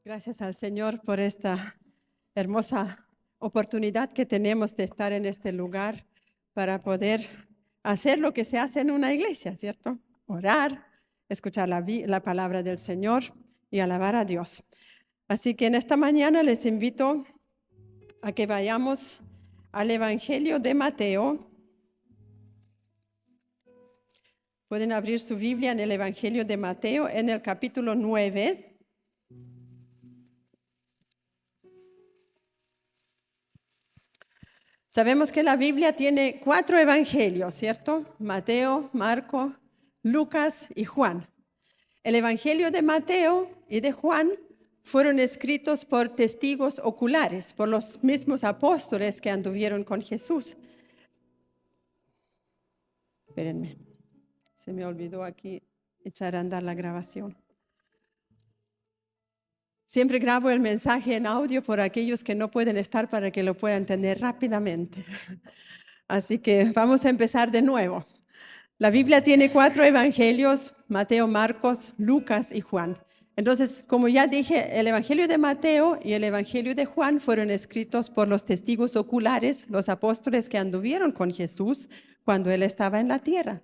Gracias al Señor por esta hermosa oportunidad que tenemos de estar en este lugar para poder hacer lo que se hace en una iglesia, ¿cierto? Orar, escuchar la palabra del Señor y alabar a Dios. Así que en esta mañana les invito a que vayamos al Evangelio de Mateo. Pueden abrir su Biblia en el Evangelio de Mateo en el capítulo 9. Sabemos que la Biblia tiene 4 evangelios, ¿cierto? Mateo, Marcos, Lucas y Juan. El Evangelio de Mateo y de Juan fueron escritos por testigos oculares, por los mismos apóstoles que anduvieron con Jesús. Espérenme, se me olvidó aquí echar a andar la grabación. Siempre grabo el mensaje en audio por aquellos que no pueden estar para que lo puedan tener rápidamente. Así que vamos a empezar de nuevo. La Biblia tiene 4 evangelios, Mateo, Marcos, Lucas y Juan. Entonces, como ya dije, el Evangelio de Mateo y el Evangelio de Juan fueron escritos por los testigos oculares, los apóstoles que anduvieron con Jesús cuando Él estaba en la tierra.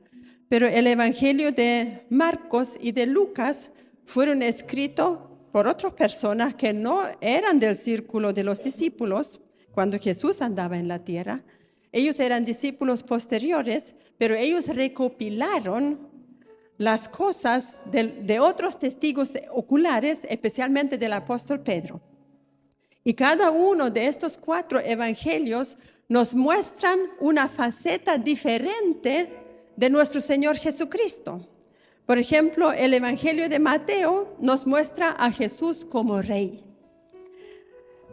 Pero el Evangelio de Marcos y de Lucas fueron escritos por otras personas que no eran del círculo de los discípulos cuando Jesús andaba en la tierra. Ellos eran discípulos posteriores, pero ellos recopilaron las cosas de otros testigos oculares, especialmente del apóstol Pedro. Y cada uno de estos 4 evangelios nos muestran una faceta diferente de nuestro Señor Jesucristo. Por ejemplo, el Evangelio de Mateo nos muestra a Jesús como rey.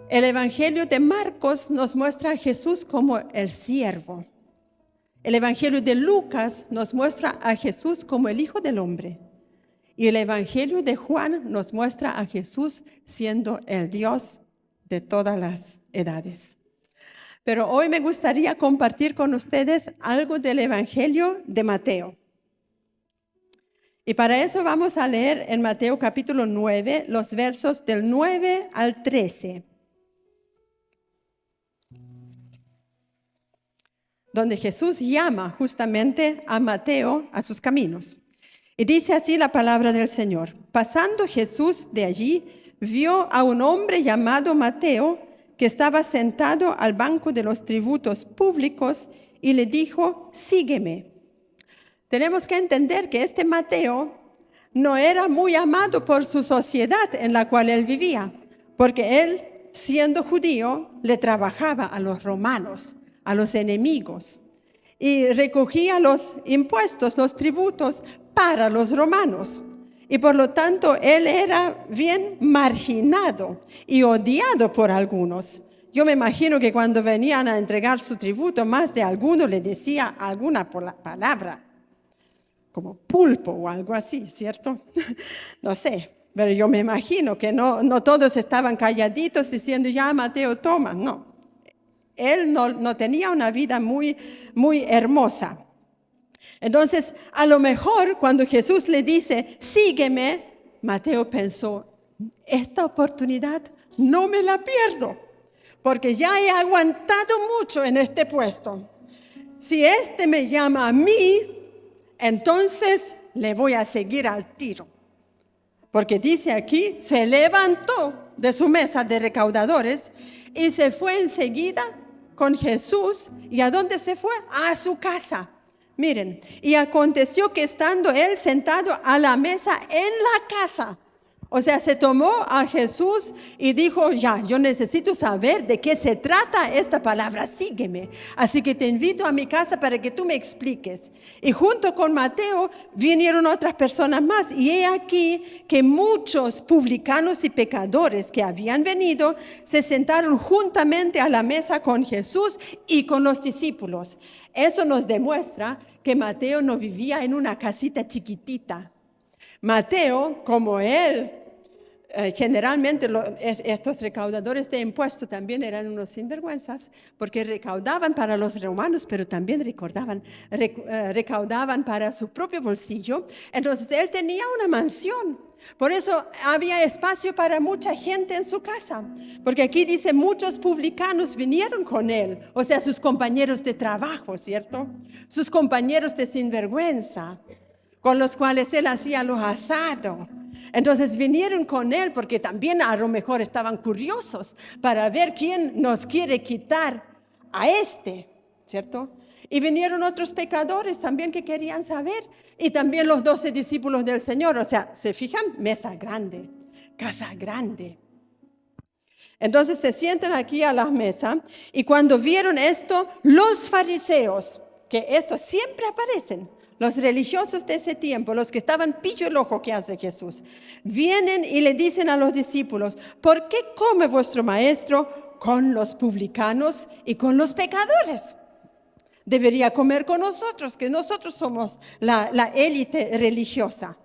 El Evangelio de Marcos nos muestra a Jesús como el siervo. El Evangelio de Lucas nos muestra a Jesús como el Hijo del Hombre. Y el Evangelio de Juan nos muestra a Jesús siendo el Dios de todas las edades. Pero hoy me gustaría compartir con ustedes algo del Evangelio de Mateo. Y para eso vamos a leer en Mateo capítulo 9, los versos del 9 al 13. Donde Jesús llama justamente a Mateo a sus caminos. Y dice así la palabra del Señor. Pasando Jesús de allí, vio a un hombre llamado Mateo, que estaba sentado al banco de los tributos públicos, y le dijo, sígueme. Tenemos que entender que este Mateo no era muy amado por su sociedad en la cual él vivía, porque él, siendo judío, le trabajaba a los romanos, a los enemigos, y recogía los impuestos, los tributos para los romanos. Y por lo tanto, él era bien marginado y odiado por algunos. Yo me imagino que cuando venían a entregar su tributo, más de alguno le decía alguna palabra, como pulpo o algo así, ¿cierto? No sé, pero yo me imagino que no todos estaban calladitos diciendo, ya Mateo, toma, no. Él no tenía una vida muy, muy hermosa. Entonces, a lo mejor cuando Jesús le dice, sígueme, Mateo pensó, esta oportunidad no me la pierdo, porque ya he aguantado mucho en este puesto. Si este me llama a mí, entonces le voy a seguir al tiro. Porque dice aquí, se levantó de su mesa de recaudadores y se fue enseguida con Jesús. ¿Y a dónde se fue? A su casa. Miren, y aconteció que estando él sentado a la mesa en la casa, o sea, se tomó a Jesús y dijo, ya, yo necesito saber de qué se trata esta palabra, sígueme. Así que te invito a mi casa para que tú me expliques. Y junto con Mateo vinieron otras personas más. Y he aquí que muchos publicanos y pecadores que habían venido se sentaron juntamente a la mesa con Jesús y con los discípulos. Eso nos demuestra que Mateo no vivía en una casita chiquitita. Mateo, como él generalmente estos recaudadores de impuestos también eran unos sinvergüenzas porque recaudaban para los romanos, pero también recaudaban para su propio bolsillo. Entonces él tenía una mansión. Por eso había espacio para mucha gente en su casa. Porque aquí dice, muchos publicanos vinieron con él. O sea, sus compañeros de trabajo, ¿cierto? Sus compañeros de sinvergüenza, con los cuales él hacía los asados. Entonces vinieron con él porque también a lo mejor estaban curiosos para ver quién nos quiere quitar a ¿cierto? Y vinieron otros pecadores también que querían saber. Y también los 12 discípulos del Señor. O sea, ¿se fijan? Mesa grande, casa grande. Entonces se sientan aquí a la mesa y cuando vieron esto, los fariseos, que estos siempre aparecen, los religiosos de ese tiempo, los que estaban pillo el ojo que hace Jesús, vienen y le dicen a los discípulos, ¿por qué come vuestro maestro con los publicanos y con los pecadores? Debería comer con nosotros, que nosotros somos la élite religiosa.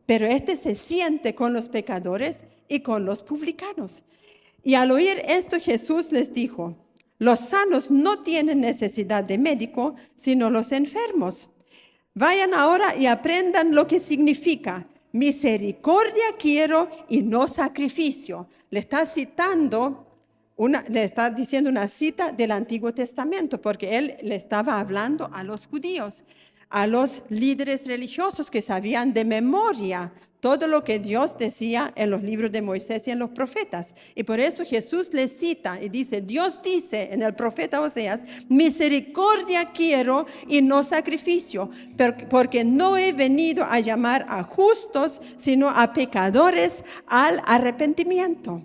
Pero se siente con los pecadores y con los publicanos. Y al oír esto Jesús les dijo, los sanos no tienen necesidad de médico, sino los enfermos. Vayan ahora y aprendan lo que significa misericordia quiero y no sacrificio. Le está diciendo una cita del Antiguo Testamento, porque él le estaba hablando a los judíos, a los líderes religiosos que sabían de memoria todo lo que Dios decía en los libros de Moisés y en los profetas. Y por eso Jesús les cita y dice, Dios dice en el profeta Oseas, misericordia quiero y no sacrificio, porque no he venido a llamar a justos, sino a pecadores al arrepentimiento.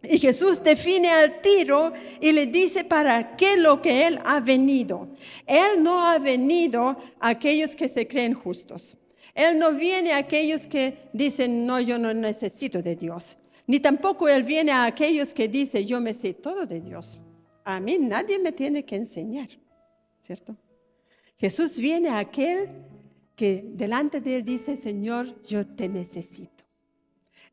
Y Jesús define al tiro y le dice para qué lo que Él ha venido. Él no ha venido a aquellos que se creen justos. Él no viene a aquellos que dicen, no, yo no necesito de Dios. Ni tampoco Él viene a aquellos que dicen, yo me sé todo de Dios. A mí nadie me tiene que enseñar, ¿cierto? Jesús viene a aquel que delante de Él dice, Señor, yo te necesito.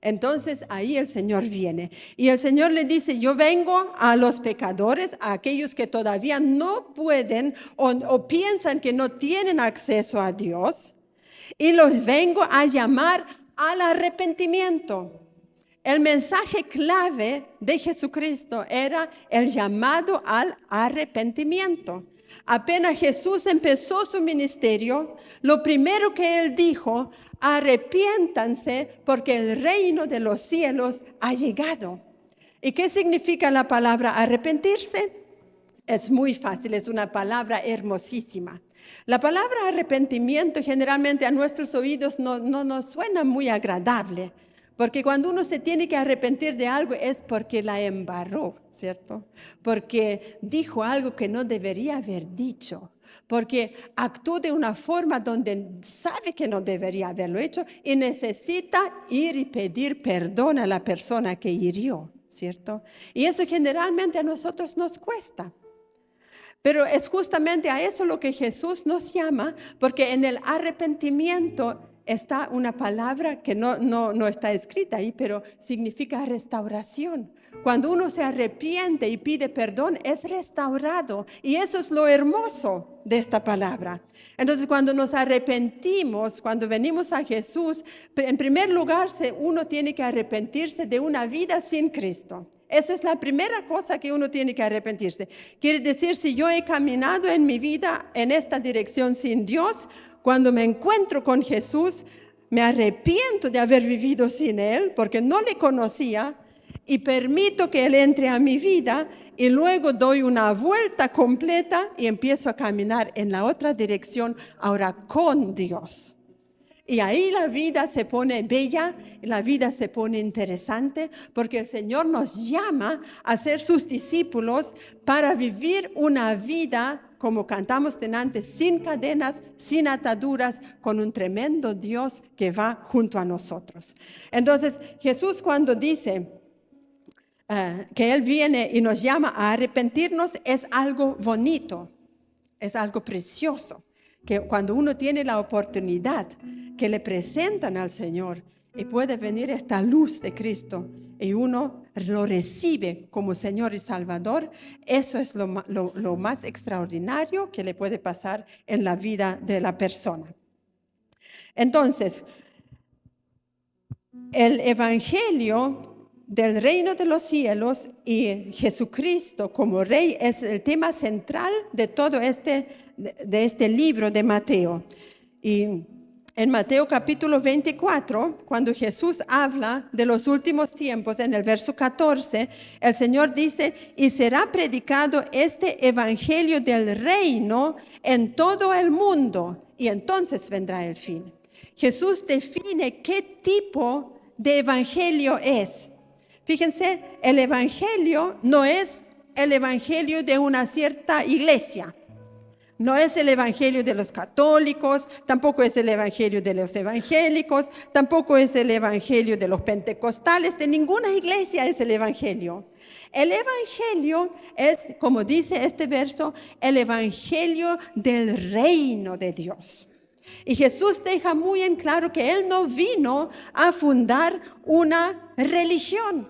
Entonces ahí el Señor viene y el Señor le dice, yo vengo a los pecadores, a aquellos que todavía no pueden o piensan que no tienen acceso a Dios, y los vengo a llamar al arrepentimiento. El mensaje clave de Jesucristo era el llamado al arrepentimiento. Apenas Jesús empezó su ministerio, lo primero que Él dijo, arrepiéntanse porque el reino de los cielos ha llegado. ¿Y qué significa la palabra arrepentirse? Es muy fácil, es una palabra hermosísima. La palabra arrepentimiento generalmente a nuestros oídos no nos suena muy agradable, porque cuando uno se tiene que arrepentir de algo es porque la embarró, ¿cierto? Porque dijo algo que no debería haber dicho, porque actuó de una forma donde sabe que no debería haberlo hecho y necesita ir y pedir perdón a la persona que hirió, ¿cierto? Y eso generalmente a nosotros nos cuesta. Pero es justamente a eso lo que Jesús nos llama, porque en el arrepentimiento está una palabra que no está escrita ahí, pero significa restauración. Cuando uno se arrepiente y pide perdón, es restaurado. Y eso es lo hermoso de esta palabra. Entonces, cuando nos arrepentimos, cuando venimos a Jesús, en primer lugar, uno tiene que arrepentirse de una vida sin Cristo. Esa es la primera cosa que uno tiene que arrepentirse. Quiere decir, si yo he caminado en mi vida en esta dirección sin Dios, cuando me encuentro con Jesús, me arrepiento de haber vivido sin Él, porque no le conocía, y permito que Él entre a mi vida, y luego doy una vuelta completa y empiezo a caminar en la otra dirección, ahora con Dios. Y ahí la vida se pone bella, la vida se pone interesante, porque el Señor nos llama a ser sus discípulos para vivir una vida, como cantamos antes, sin cadenas, sin ataduras, con un tremendo Dios que va junto a nosotros. Entonces, Jesús cuando dice que Él viene y nos llama a arrepentirnos, es algo bonito, es algo precioso. Que cuando uno tiene la oportunidad que le presentan al Señor y puede venir esta luz de Cristo y uno lo recibe como Señor y Salvador, eso es lo más extraordinario que le puede pasar en la vida de la persona. Entonces, el Evangelio del reino de los cielos y Jesucristo como Rey es el tema central de todo de este libro de Mateo. Y en Mateo capítulo 24, cuando Jesús habla de los últimos tiempos, en el verso 14, el Señor dice, y será predicado este evangelio del reino en todo el mundo, y entonces vendrá el fin. Jesús define qué tipo de evangelio es. Fíjense, el evangelio no es el evangelio de una cierta iglesia. No es el evangelio de los católicos, tampoco es el evangelio de los evangélicos, tampoco es el evangelio de los pentecostales, de ninguna iglesia es el evangelio. El evangelio es, como dice este verso, el evangelio del reino de Dios. Y Jesús deja muy en claro que Él no vino a fundar una religión.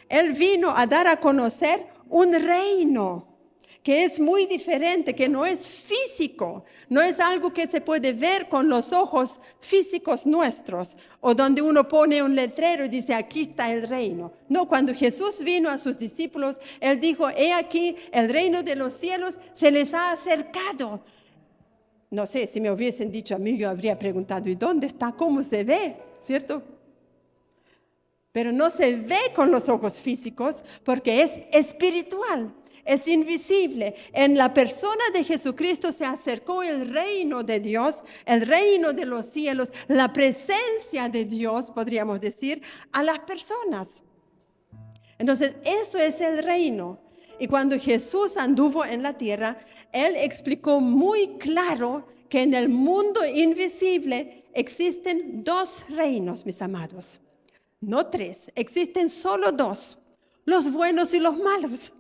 Él vino a dar a conocer un reino que es muy diferente, que no es físico, no es algo que se puede ver con los ojos físicos nuestros, o donde uno pone un letrero y dice, aquí está el reino. No, cuando Jesús vino a sus discípulos, Él dijo, he aquí, el reino de los cielos se les ha acercado. No sé, si me hubiesen dicho a mí, yo habría preguntado, ¿y dónde está? ¿Cómo se ve? ¿Cierto? Pero no se ve con los ojos físicos porque es espiritual. Es invisible. En la persona de Jesucristo se acercó el reino de Dios, el reino de los cielos, la presencia de Dios, podríamos decir, a las personas. Entonces, eso es el reino. Y cuando Jesús anduvo en la tierra, Él explicó muy claro que en el mundo invisible existen dos reinos, mis amados. No tres, existen solo dos, los buenos y los malos.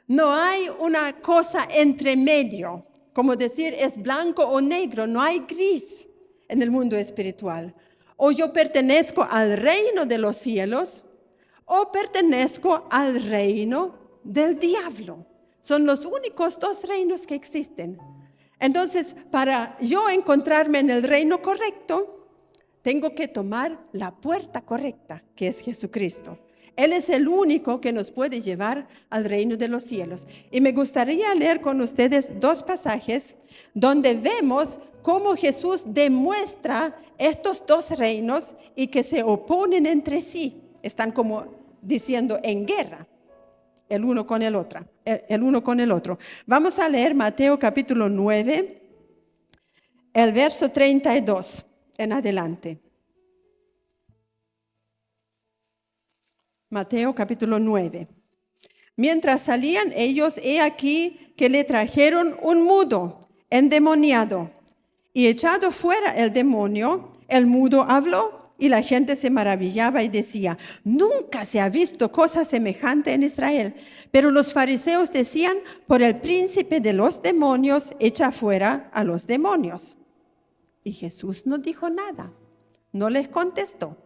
No hay una cosa entre medio, como decir es blanco o negro, no hay gris en el mundo espiritual. O yo pertenezco al reino de los cielos o pertenezco al reino del diablo. Son los únicos dos reinos que existen. Entonces, para yo encontrarme en el reino correcto, tengo que tomar la puerta correcta, que es Jesucristo. Él es el único que nos puede llevar al reino de los cielos. Y me gustaría leer con ustedes dos pasajes donde vemos cómo Jesús demuestra estos dos reinos y que se oponen entre sí. Están como diciendo en guerra el uno con el otro. Vamos a leer Mateo capítulo 9, el verso 32 en adelante. Mateo capítulo 9. Mientras salían ellos, he aquí que le trajeron un mudo, endemoniado. Y echado fuera el demonio, el mudo habló y la gente se maravillaba y decía, nunca se ha visto cosa semejante en Israel. Pero los fariseos decían, por el príncipe de los demonios, echa fuera a los demonios. Y Jesús no dijo nada, no les contestó.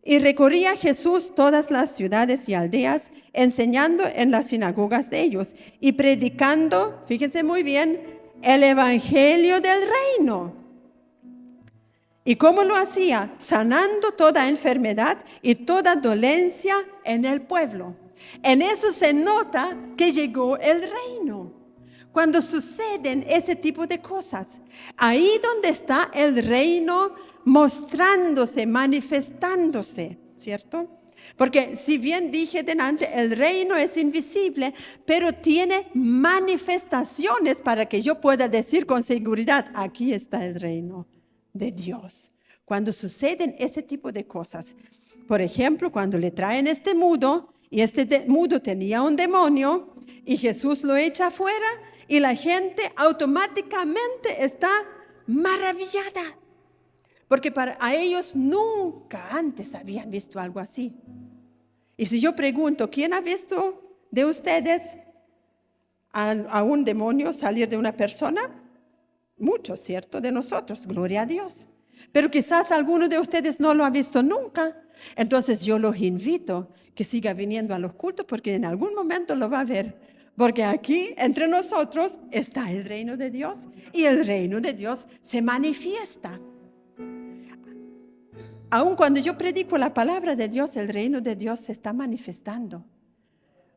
Y recorría Jesús todas las ciudades y aldeas, enseñando en las sinagogas de ellos y predicando, fíjense muy bien, el evangelio del reino. ¿Y cómo lo hacía? Sanando toda enfermedad y toda dolencia en el pueblo. En eso se nota que llegó el reino. Cuando suceden ese tipo de cosas, ahí donde está el reino mostrándose, manifestándose, ¿cierto? Porque si bien dije delante, el reino es invisible, pero tiene manifestaciones para que yo pueda decir con seguridad, aquí está el reino de Dios. Cuando suceden ese tipo de cosas, por ejemplo, cuando le traen este mudo, y este mudo tenía un demonio, y Jesús lo echa afuera, y la gente automáticamente está maravillada. Porque a ellos nunca antes habían visto algo así. Y si yo pregunto, ¿quién ha visto de ustedes a un demonio salir de una persona? Muchos, ¿cierto? De nosotros, gloria a Dios. Pero quizás alguno de ustedes no lo ha visto nunca. Entonces yo los invito que siga viniendo a los cultos porque en algún momento lo va a ver. Porque aquí entre nosotros está el reino de Dios y el reino de Dios se manifiesta. Aun cuando yo predico la palabra de Dios, el reino de Dios se está manifestando.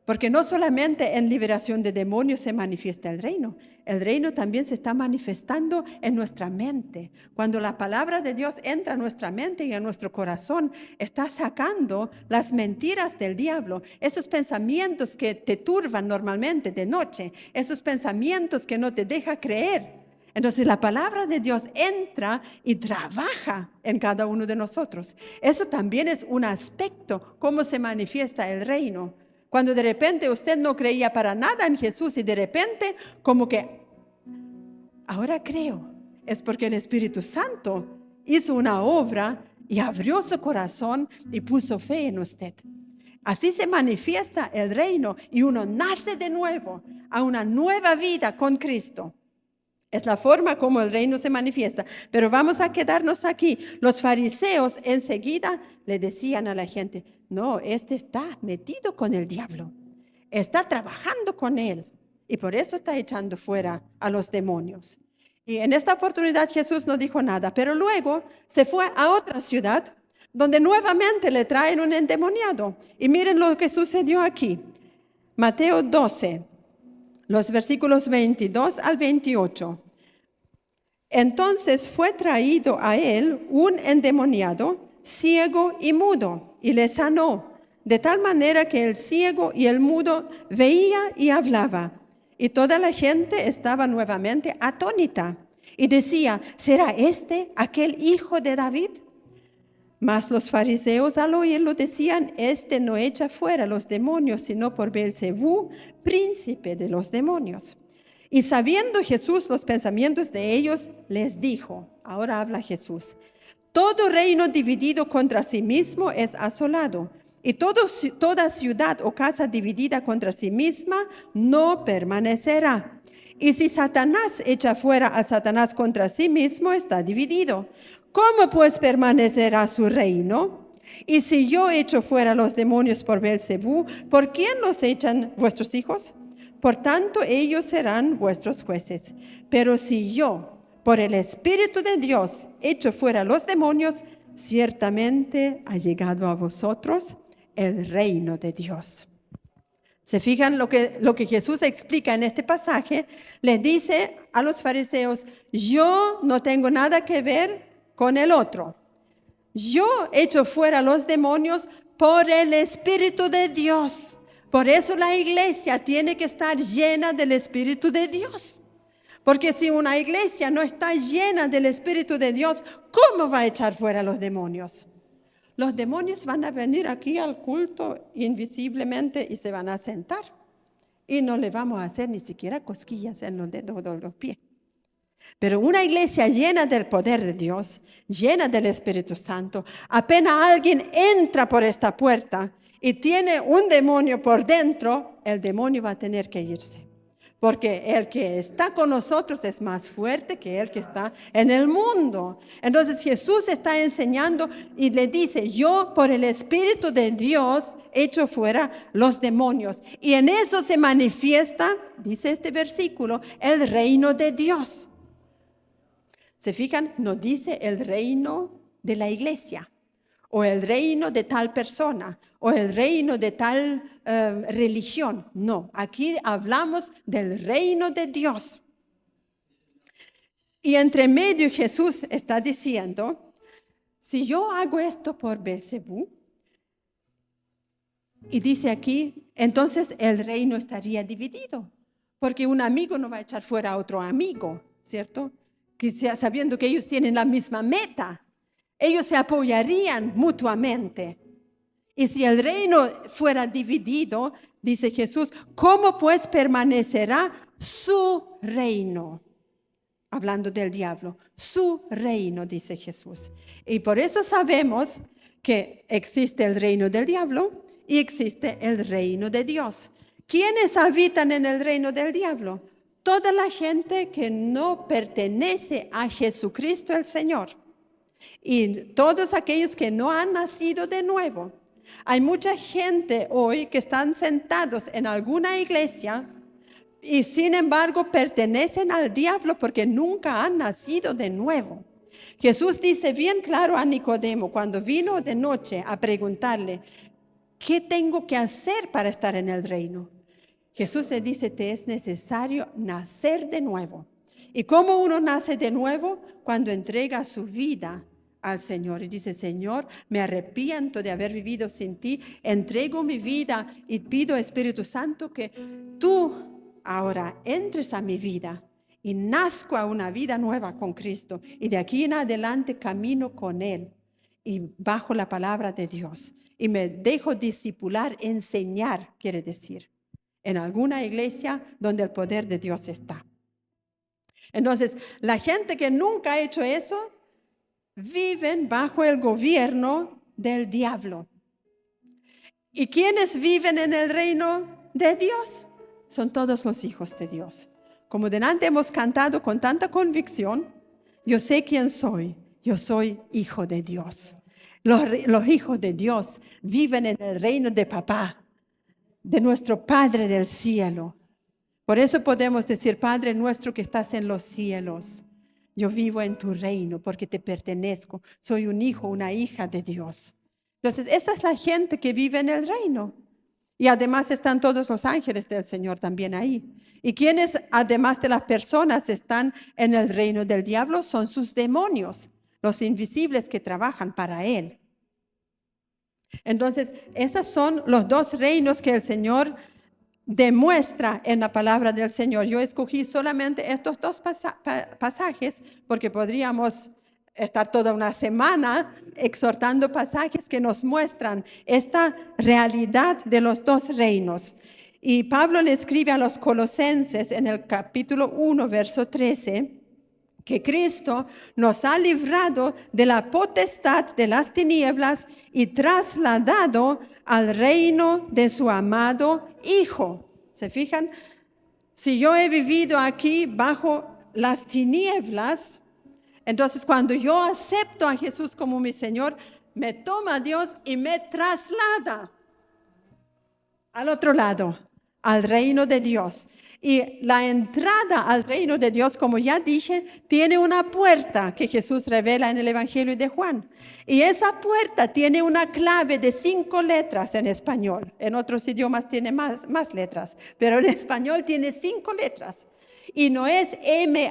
Porque no solamente en liberación de demonios se manifiesta el reino también se está manifestando en nuestra mente. Cuando la palabra de Dios entra a nuestra mente y a nuestro corazón, está sacando las mentiras del diablo, esos pensamientos que te turban normalmente de noche, esos pensamientos que no te dejan creer. Entonces la palabra de Dios entra y trabaja en cada uno de nosotros. Eso también es un aspecto, cómo se manifiesta el reino. Cuando de repente usted no creía para nada en Jesús y de repente como que ahora creo, es porque el Espíritu Santo hizo una obra y abrió su corazón y puso fe en usted. Así se manifiesta el reino y uno nace de nuevo a una nueva vida con Cristo. Es la forma como el reino se manifiesta. Pero vamos a quedarnos aquí. Los fariseos enseguida le decían a la gente, no, este está metido con el diablo. Está trabajando con él. Y por eso está echando fuera a los demonios. Y en esta oportunidad Jesús no dijo nada. Pero luego se fue a otra ciudad donde nuevamente le traen un endemoniado. Y miren lo que sucedió aquí. Mateo 12. Los versículos 22 al 28. Entonces fue traído a él un endemoniado, ciego y mudo, y le sanó, de tal manera que el ciego y el mudo veía y hablaba. Y toda la gente estaba nuevamente atónita, y decía, ¿será este aquel hijo de David? Mas los fariseos al oírlo decían, este no echa fuera los demonios, sino por Beelzebú, príncipe de los demonios. Y sabiendo Jesús los pensamientos de ellos, les dijo, ahora habla Jesús, todo reino dividido contra sí mismo es asolado, y toda ciudad o casa dividida contra sí misma no permanecerá. Y si Satanás echa fuera a Satanás contra sí mismo, está dividido. ¿Cómo pues permanecerá su reino? Y si yo echo fuera los demonios por Beelzebú, ¿por quién los echan vuestros hijos? Por tanto, ellos serán vuestros jueces. Pero si yo, por el Espíritu de Dios, echo fuera los demonios, ciertamente ha llegado a vosotros el reino de Dios. ¿Se fijan lo que Jesús explica en este pasaje? Les dice a los fariseos, yo no tengo nada que ver con el otro. Yo echo fuera los demonios por el Espíritu de Dios. Por eso la iglesia tiene que estar llena del Espíritu de Dios. Porque si una iglesia no está llena del Espíritu de Dios, ¿cómo va a echar fuera los demonios? Los demonios van a venir aquí al culto invisiblemente y se van a sentar. Y no le vamos a hacer ni siquiera cosquillas en los dedos de los pies. Pero una iglesia llena del poder de Dios, llena del Espíritu Santo, apenas alguien entra por esta puerta y tiene un demonio por dentro, el demonio va a tener que irse. Porque el que está con nosotros es más fuerte que el que está en el mundo. Entonces Jesús está enseñando y le dice, yo por el Espíritu de Dios echo fuera los demonios. Y en eso se manifiesta, dice este versículo, el reino de Dios. ¿Se fijan? No dice el reino de la iglesia, o el reino de tal persona, o el reino de tal religión. No, aquí hablamos del reino de Dios. Y entre medio Jesús está diciendo, si yo hago esto por Beelzebú, y dice aquí, entonces el reino estaría dividido, porque un amigo no va a echar fuera a otro amigo, ¿cierto? Sabiendo que ellos tienen la misma meta, ellos se apoyarían mutuamente. Y si el reino fuera dividido, dice Jesús, ¿cómo pues permanecerá su reino? Hablando del diablo, su reino, dice Jesús. Y por eso sabemos que existe el reino del diablo y existe el reino de Dios. ¿Quiénes habitan en el reino del diablo? Toda la gente que no pertenece a Jesucristo el Señor. Y todos aquellos que no han nacido de nuevo. Hay mucha gente hoy que están sentados en alguna iglesia y sin embargo pertenecen al diablo porque nunca han nacido de nuevo. Jesús dice bien claro a Nicodemo cuando vino de noche a preguntarle, ¿qué tengo que hacer para estar en el reino? Jesús le dice, te es necesario nacer de nuevo. ¿Y cómo uno nace de nuevo? Cuando entrega su vida al Señor y dice, Señor, me arrepiento de haber vivido sin ti, entrego mi vida y pido, Espíritu Santo, que tú ahora entres a mi vida y nazco a una vida nueva con Cristo. Y de aquí en adelante camino con Él y bajo la palabra de Dios. Y me dejo discipular, enseñar, quiere decir, en alguna iglesia donde el poder de Dios está. Entonces, la gente que nunca ha hecho eso, viven bajo el gobierno del diablo. ¿Y quiénes viven en el reino de Dios? Son todos los hijos de Dios. Como delante hemos cantado con tanta convicción, yo sé quién soy, yo soy hijo de Dios. Los hijos de Dios viven en el reino de papá, de nuestro Padre del cielo. Por eso podemos decir, Padre nuestro que estás en los cielos, yo vivo en tu reino porque te pertenezco. Soy un hijo, una hija de Dios. Entonces, esa es la gente que vive en el reino. Y además están todos los ángeles del Señor también ahí. Y quienes, además de las personas, están en el reino del diablo son sus demonios, los invisibles que trabajan para él. Entonces, esos son los dos reinos que el Señor demuestra en la palabra del Señor. Yo escogí solamente estos dos pasajes porque podríamos estar toda una semana exhortando pasajes que nos muestran esta realidad de los dos reinos. Y Pablo le escribe a los Colosenses en el capítulo 1, verso 13, que Cristo nos ha librado de la potestad de las tinieblas y trasladado al reino de su amado Hijo. ¿Se fijan? Si yo he vivido aquí bajo las tinieblas, entonces cuando yo acepto a Jesús como mi Señor, me toma Dios y me traslada al otro lado, al reino de Dios. Y la entrada al reino de Dios, como ya dije, tiene una puerta que Jesús revela en el Evangelio de Juan. Y esa puerta tiene una clave de 5 letras en español. En otros idiomas tiene más letras, pero en español tiene 5 letras. Y no es M-A-R-I-A,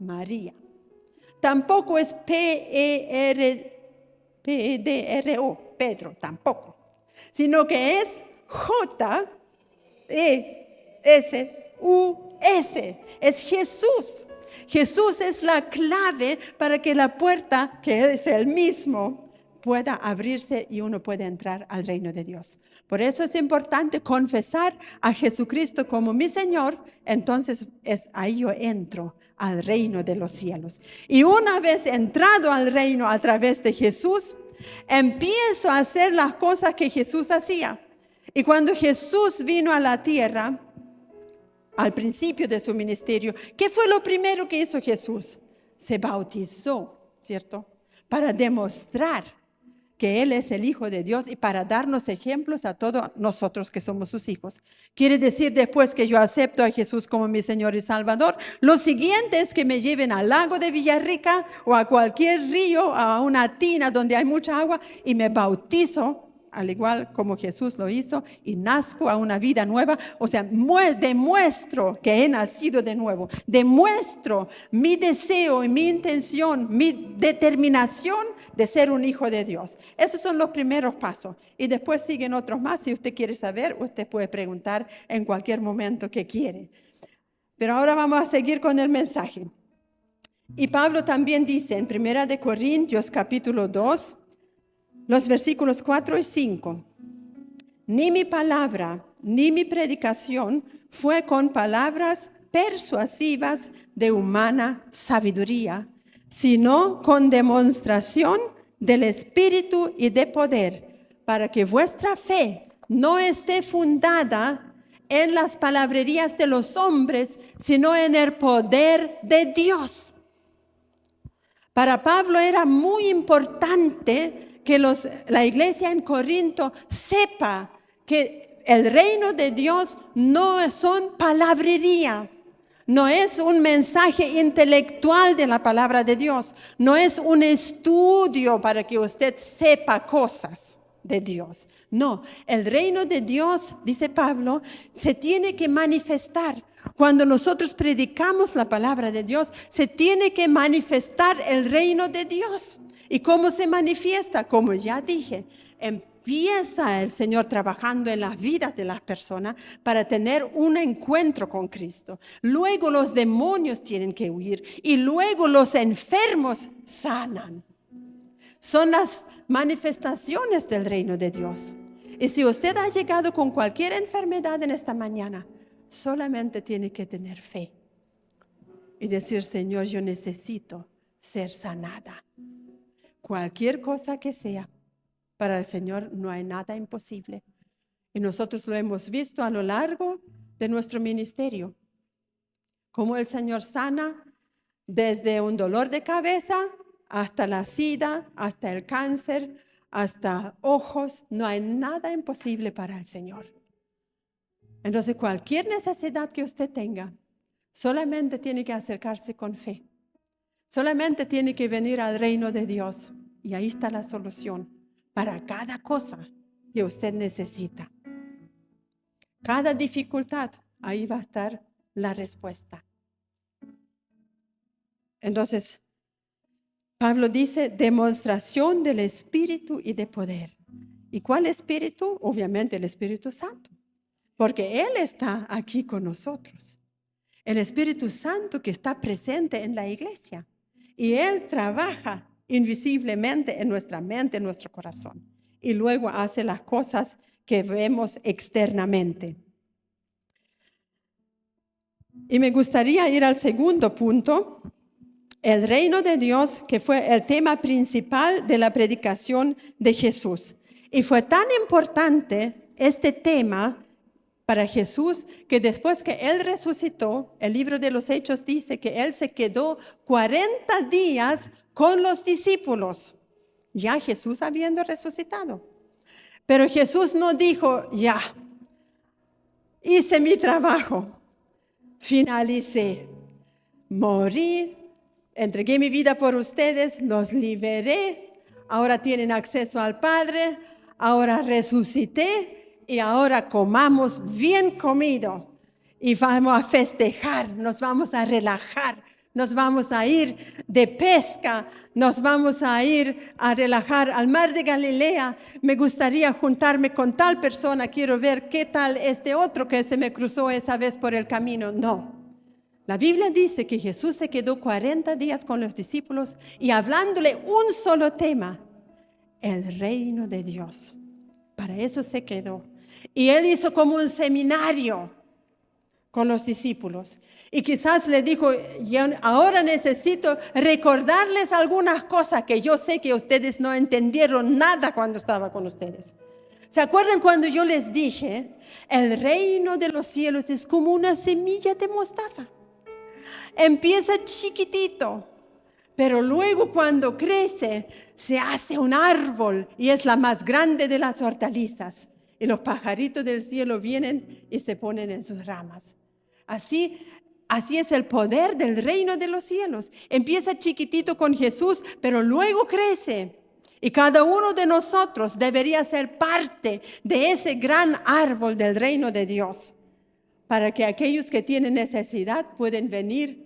María. Tampoco es P-E-D-R-O, Pedro, tampoco. Sino que es J-E-S-U-S, es Jesús. Jesús es la clave para que la puerta, que es el mismo, pueda abrirse y uno pueda entrar al reino de Dios. Por eso es importante confesar a Jesucristo como mi Señor, entonces ahí yo entro al reino de los cielos. Y una vez entrado al reino a través de Jesús, empiezo a hacer las cosas que Jesús hacía. Y cuando Jesús vino a la tierra, al principio de su ministerio, ¿qué fue lo primero que hizo Jesús? Se bautizó, ¿cierto? Para demostrar que Él es el Hijo de Dios y para darnos ejemplos a todos nosotros que somos sus hijos. Quiere decir, después que yo acepto a Jesús como mi Señor y Salvador, lo siguiente es que me lleven al lago de Villarrica o a cualquier río, a una tina donde hay mucha agua y me bautizo, al igual como Jesús lo hizo, y nazco a una vida nueva. O sea, demuestro que he nacido de nuevo. Demuestro mi deseo y mi intención, mi determinación de ser un hijo de Dios. Esos son los primeros pasos. Y después siguen otros más. Si usted quiere saber, usted puede preguntar en cualquier momento que quiere. Pero ahora vamos a seguir con el mensaje. Y Pablo también dice en 1 Corintios capítulo 2, los versículos 4 y 5. Ni mi palabra, ni mi predicación fue con palabras persuasivas de humana sabiduría, sino con demostración del Espíritu y de poder, para que vuestra fe no esté fundada en las palabrerías de los hombres, sino en el poder de Dios. Para Pablo era muy importante que la iglesia en Corinto sepa que el reino de Dios no son palabrería, no es un mensaje intelectual de la palabra de Dios, no es un estudio para que usted sepa cosas de Dios. No, el reino de Dios, dice Pablo, se tiene que manifestar. Cuando nosotros predicamos la palabra de Dios, se tiene que manifestar el reino de Dios. ¿Y cómo se manifiesta? Como ya dije, empieza el Señor trabajando en las vidas de las personas para tener un encuentro con Cristo. Luego los demonios tienen que huir y luego los enfermos sanan. Son las manifestaciones del reino de Dios. Y si usted ha llegado con cualquier enfermedad en esta mañana, solamente tiene que tener fe y decir: Señor, yo necesito ser sanada. Cualquier cosa que sea, para el Señor no hay nada imposible. Y nosotros lo hemos visto a lo largo de nuestro ministerio, cómo el Señor sana desde un dolor de cabeza hasta la sida, hasta el cáncer, hasta ojos. No hay nada imposible para el Señor. Entonces, cualquier necesidad que usted tenga, solamente tiene que acercarse con fe. Solamente tiene que venir al reino de Dios. Y ahí está la solución para cada cosa que usted necesita. Cada dificultad, ahí va a estar la respuesta. Entonces, Pablo dice: demostración del Espíritu y de poder. ¿Y cuál Espíritu? Obviamente el Espíritu Santo, porque Él está aquí con nosotros. El Espíritu Santo que está presente en la iglesia. Y Él trabaja invisiblemente en nuestra mente, en nuestro corazón. Y luego hace las cosas que vemos externamente. Y me gustaría ir al segundo punto. El reino de Dios, que fue el tema principal de la predicación de Jesús. Y fue tan importante este tema para Jesús que después que Él resucitó, el libro de los Hechos dice que Él se quedó 40 días con los discípulos, ya Jesús habiendo resucitado. Pero Jesús no dijo: ya, hice mi trabajo, finalicé, morí, entregué mi vida por ustedes, los liberé, ahora tienen acceso al Padre, ahora resucité y ahora comamos bien comido y vamos a festejar, nos vamos a relajar, nos vamos a ir de pesca, nos vamos a ir a relajar al mar de Galilea. Me gustaría juntarme con tal persona, quiero ver qué tal este otro que se me cruzó esa vez por el camino. No. La Biblia dice que Jesús se quedó 40 días con los discípulos y hablándole un solo tema: el reino de Dios. Para eso se quedó. Y Él hizo como un seminario con los discípulos. Y quizás le dijo: ahora necesito recordarles algunas cosas que yo sé que ustedes no entendieron nada cuando estaba con ustedes. ¿Se acuerdan cuando yo les dije: el reino de los cielos es como una semilla de mostaza? Empieza chiquitito, pero luego cuando crece se hace un árbol y es la más grande de las hortalizas. Y los pajaritos del cielo vienen y se ponen en sus ramas. Así es el poder del reino de los cielos. Empieza chiquitito con Jesús, pero luego crece. Y cada uno de nosotros debería ser parte de ese gran árbol del reino de Dios, para que aquellos que tienen necesidad pueden venir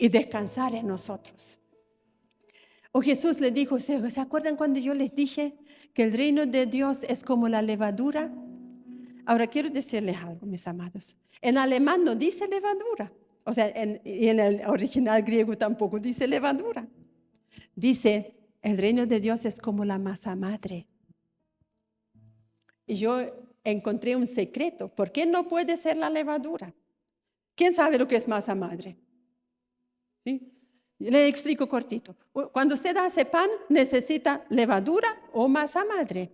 y descansar en nosotros. O Jesús le dijo: ¿se acuerdan cuando yo les dije que el reino de Dios es como la levadura? Ahora quiero decirles algo, mis amados. En alemán no dice levadura. O sea, y en el original griego tampoco dice levadura. Dice: el reino de Dios es como la masa madre. Y yo encontré un secreto. ¿Por qué no puede ser la levadura? ¿Quién sabe lo que es masa madre? ¿Sí? Le explico cortito. Cuando usted hace pan, necesita levadura o masa madre.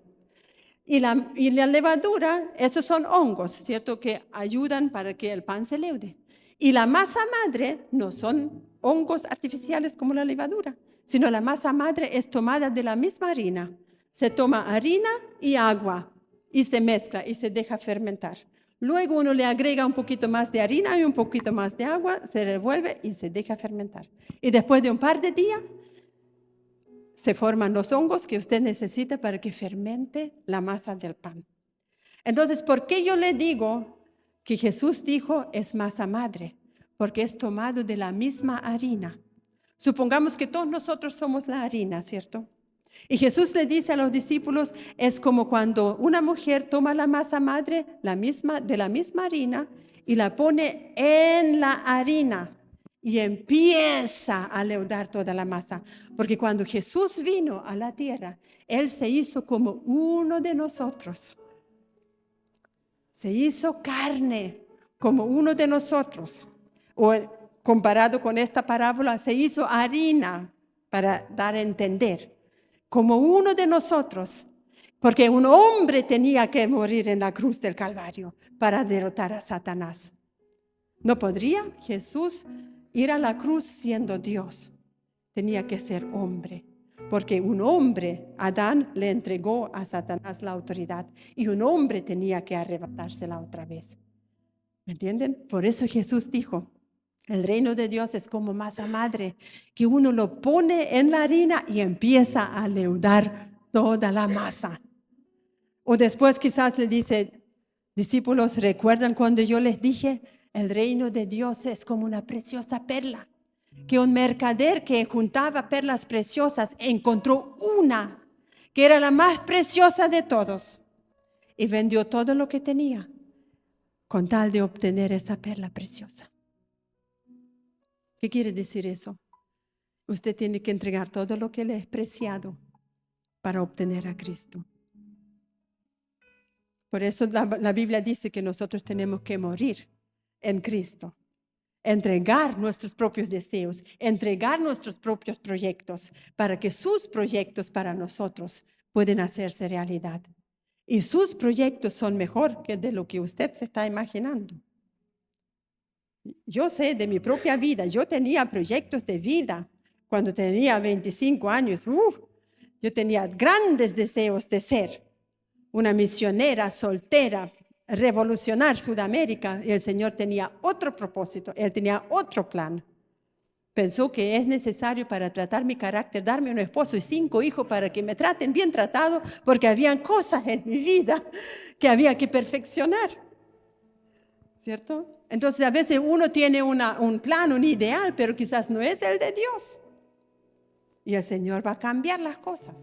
Y la levadura, esos son hongos, ¿cierto? Que ayudan para que el pan se leude. Y la masa madre no son hongos artificiales como la levadura, sino la masa madre es tomada de la misma harina. Se toma harina y agua y se mezcla y se deja fermentar. Luego uno le agrega un poquito más de harina y un poquito más de agua, se revuelve y se deja fermentar. Y después de un par de días se forman los hongos que usted necesita para que fermente la masa del pan. Entonces, ¿por qué yo le digo que Jesús dijo es masa madre? Porque es tomado de la misma harina. Supongamos que todos nosotros somos la harina, ¿cierto? Y Jesús le dice a los discípulos, es como cuando una mujer toma la masa madre, de la misma harina, y la pone en la harina y empieza a leudar toda la masa. Porque cuando Jesús vino a la tierra, Él se hizo como uno de nosotros. Se hizo carne como uno de nosotros. O comparado con esta parábola, se hizo harina para dar a entender. Como uno de nosotros, porque un hombre tenía que morir en la cruz del Calvario para derrotar a Satanás. ¿No podría Jesús ir a la cruz siendo Dios? Tenía que ser hombre, porque un hombre, Adán, le entregó a Satanás la autoridad y un hombre tenía que arrebatársela otra vez. ¿Me entienden? Por eso Jesús dijo, el reino de Dios es como masa madre, que uno lo pone en la harina y empieza a leudar toda la masa. O después quizás le dice, discípulos, ¿recuerdan cuando yo les dije? El reino de Dios es como una preciosa perla, que un mercader que juntaba perlas preciosas encontró una que era la más preciosa de todos y vendió todo lo que tenía con tal de obtener esa perla preciosa. ¿Qué quiere decir eso? Usted tiene que entregar todo lo que le es preciado para obtener a Cristo. Por eso la Biblia dice que nosotros tenemos que morir en Cristo. Entregar nuestros propios deseos, entregar nuestros propios proyectos para que sus proyectos para nosotros puedan hacerse realidad. Y sus proyectos son mejor que de lo que usted se está imaginando. Yo sé de mi propia vida, yo tenía proyectos de vida cuando tenía 25 años. Yo tenía grandes deseos de ser una misionera soltera, revolucionar Sudamérica, y el Señor tenía otro propósito, Él tenía otro plan. Pensó que es necesario para tratar mi carácter, darme un esposo y 5 hijos para que me traten bien tratado, porque habían cosas en mi vida que había que perfeccionar. ¿Cierto? Entonces a veces uno tiene un plan, un ideal, pero quizás no es el de Dios. Y el Señor va a cambiar las cosas.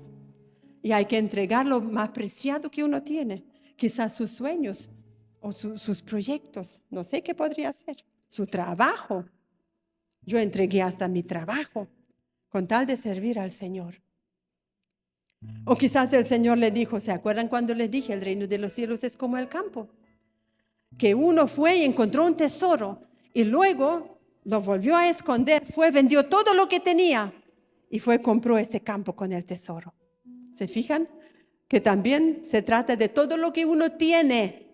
Y hay que entregar lo más preciado que uno tiene. Quizás sus sueños o sus proyectos. No sé qué podría ser. Su trabajo. Yo entregué hasta mi trabajo con tal de servir al Señor. O quizás el Señor le dijo, ¿se acuerdan cuando les dije el reino de los cielos es como el campo? Que uno fue y encontró un tesoro y luego lo volvió a esconder, vendió todo lo que tenía y compró ese campo con el tesoro. ¿Se fijan? Que también se trata de todo lo que uno tiene.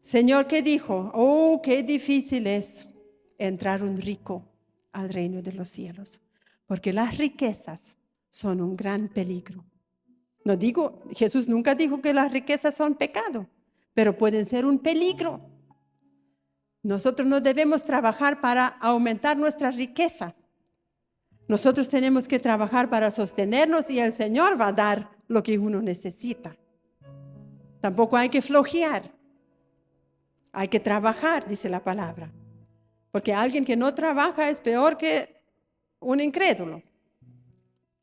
Señor, ¿qué dijo? Oh, qué difícil es entrar un rico al reino de los cielos, porque las riquezas son un gran peligro. No digo, Jesús nunca dijo que las riquezas son pecado, pero pueden ser un peligro. Nosotros no debemos trabajar para aumentar nuestra riqueza. Nosotros tenemos que trabajar para sostenernos y el Señor va a dar lo que uno necesita. Tampoco hay que flojear. Hay que trabajar, dice la palabra. Porque alguien que no trabaja es peor que un incrédulo.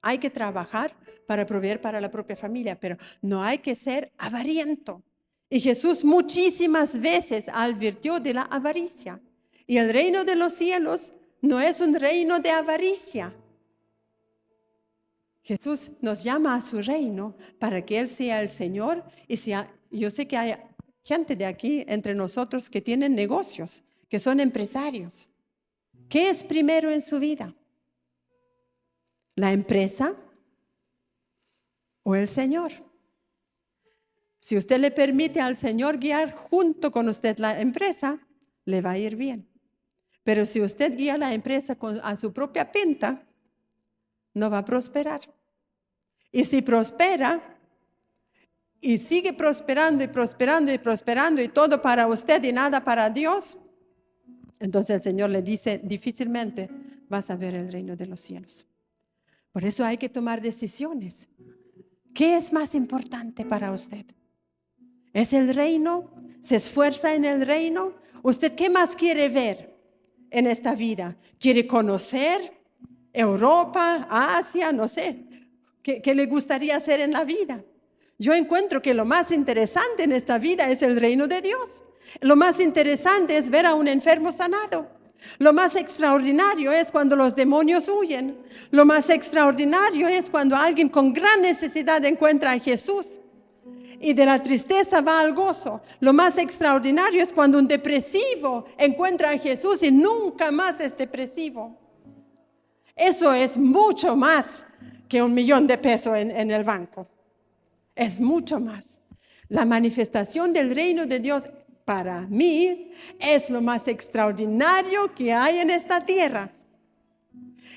Hay que trabajar para proveer para la propia familia, pero no hay que ser avariento. Y Jesús muchísimas veces advirtió de la avaricia. Y el reino de los cielos no es un reino de avaricia. Jesús nos llama a su reino para que Él sea el Señor. Yo sé que hay gente de aquí entre nosotros que tienen negocios, que son empresarios. ¿Qué es primero en su vida? ¿La empresa o el Señor? Si usted le permite al Señor guiar junto con usted la empresa, le va a ir bien. Pero si usted guía la empresa a su propia pinta, no va a prosperar. Y si prospera y sigue prosperando y prosperando y prosperando y todo para usted y nada para Dios, entonces el Señor le dice, difícilmente vas a ver el reino de los cielos. Por eso hay que tomar decisiones. ¿Qué es más importante para usted? ¿Es el reino? ¿Se esfuerza en el reino? ¿Usted qué más quiere ver en esta vida? ¿Quiere conocer Europa, Asia? No sé. ¿Qué le gustaría hacer en la vida? Yo encuentro que lo más interesante en esta vida es el reino de Dios. Lo más interesante es ver a un enfermo sanado. Lo más extraordinario es cuando los demonios huyen. Lo más extraordinario es cuando alguien con gran necesidad encuentra a Jesús y de la tristeza va al gozo. Lo más extraordinario es cuando un depresivo encuentra a Jesús y nunca más es depresivo. Eso es mucho más que $1,000,000 en el banco. Es mucho más. La manifestación del reino de Dios para mí es lo más extraordinario que hay en esta tierra.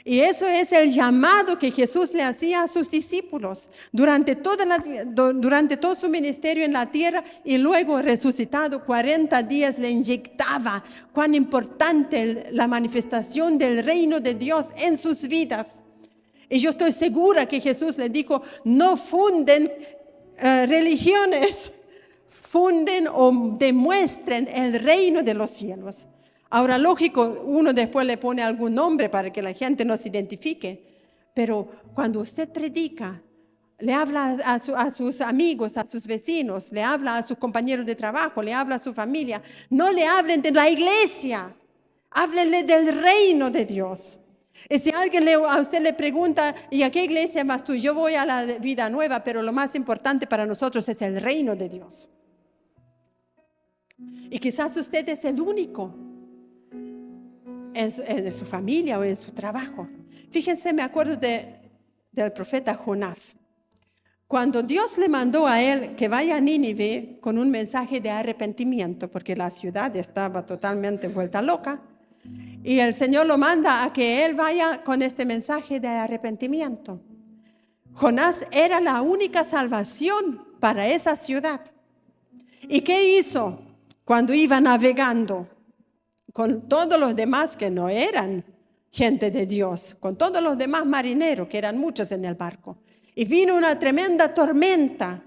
Y eso es el llamado que Jesús le hacía a sus discípulos durante todo su ministerio en la tierra, y luego resucitado 40 días le inyectaba cuán importante la manifestación del reino de Dios en sus vidas. Y yo estoy segura que Jesús le dijo, no funden religiones, funden o demuestren el reino de los cielos. Ahora, lógico, uno después le pone algún nombre para que la gente nos identifique, pero cuando usted predica, le habla a sus amigos, a sus vecinos, le habla a sus compañeros de trabajo, le habla a su familia, no le hablen de la iglesia, háblenle del reino de Dios. Y si alguien a usted le pregunta, ¿y a qué iglesia vas tú? Yo voy a la Vida Nueva, pero lo más importante para nosotros es el reino de Dios. Y quizás usted es el único en su familia o en su trabajo. Fíjense, me acuerdo del profeta Jonás. Cuando Dios le mandó a él que vaya a Nínive con un mensaje de arrepentimiento, porque la ciudad estaba totalmente vuelta loca, y el Señor lo manda a que él vaya con este mensaje de arrepentimiento. Jonás era la única salvación para esa ciudad. ¿Y qué hizo cuando iba navegando con todos los demás que no eran gente de Dios, con todos los demás marineros, que eran muchos en el barco? Y vino una tremenda tormenta.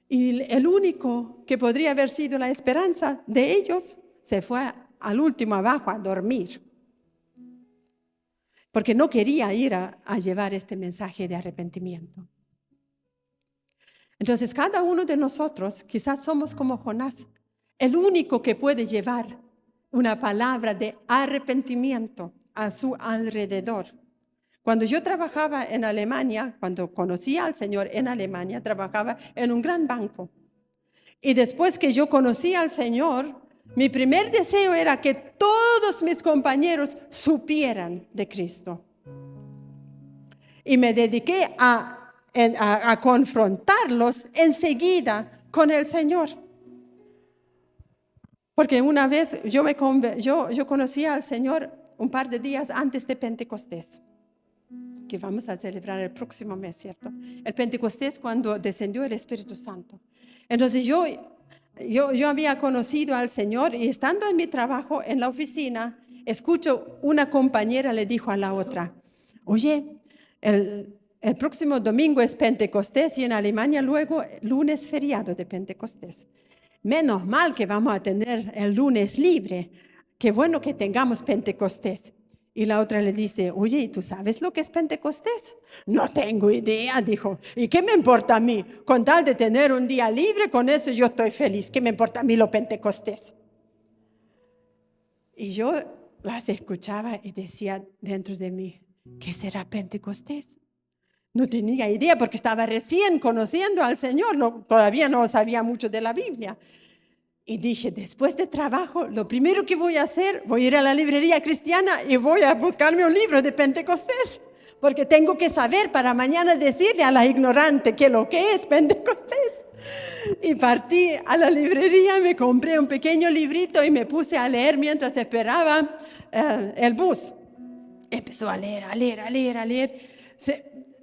Y el único que podría haber sido la esperanza de ellos se fue al último abajo a dormir, porque no quería ir a llevar este mensaje de arrepentimiento. Entonces, cada uno de nosotros quizás somos como Jonás, el único que puede llevar una palabra de arrepentimiento a su alrededor. Cuando yo trabajaba en Alemania, cuando conocí al Señor en Alemania, trabajaba en un gran banco. Y después que yo conocí al Señor, mi primer deseo era que todos mis compañeros supieran de Cristo. Y me dediqué a confrontarlos enseguida con el Señor. Porque una vez yo conocí al Señor un par de días antes de Pentecostés, que vamos a celebrar el próximo mes, ¿cierto? El Pentecostés, cuando descendió el Espíritu Santo. Entonces yo había conocido al Señor, y estando en mi trabajo en la oficina, escucho una compañera le dijo a la otra, oye, el próximo domingo es Pentecostés y en Alemania luego lunes feriado de Pentecostés. Menos mal que vamos a tener el lunes libre. Qué bueno que tengamos Pentecostés. Y la otra le dice, oye, ¿y tú sabes lo que es Pentecostés? No tengo idea, dijo. ¿Y qué me importa a mí? Con tal de tener un día libre, con eso yo estoy feliz. ¿Qué me importa a mí lo Pentecostés? Y yo las escuchaba y decía dentro de mí, ¿qué será Pentecostés? No tenía idea porque estaba recién conociendo al Señor, todavía no sabía mucho de la Biblia. Y dije, después de trabajo, lo primero que voy a hacer, voy a ir a la librería cristiana y voy a buscarme un libro de Pentecostés, porque tengo que saber para mañana decirle a la ignorante que lo que es Pentecostés. Y partí a la librería, me compré un pequeño librito y me puse a leer mientras esperaba el bus. Empezó a leer, a leer, a leer, a leer.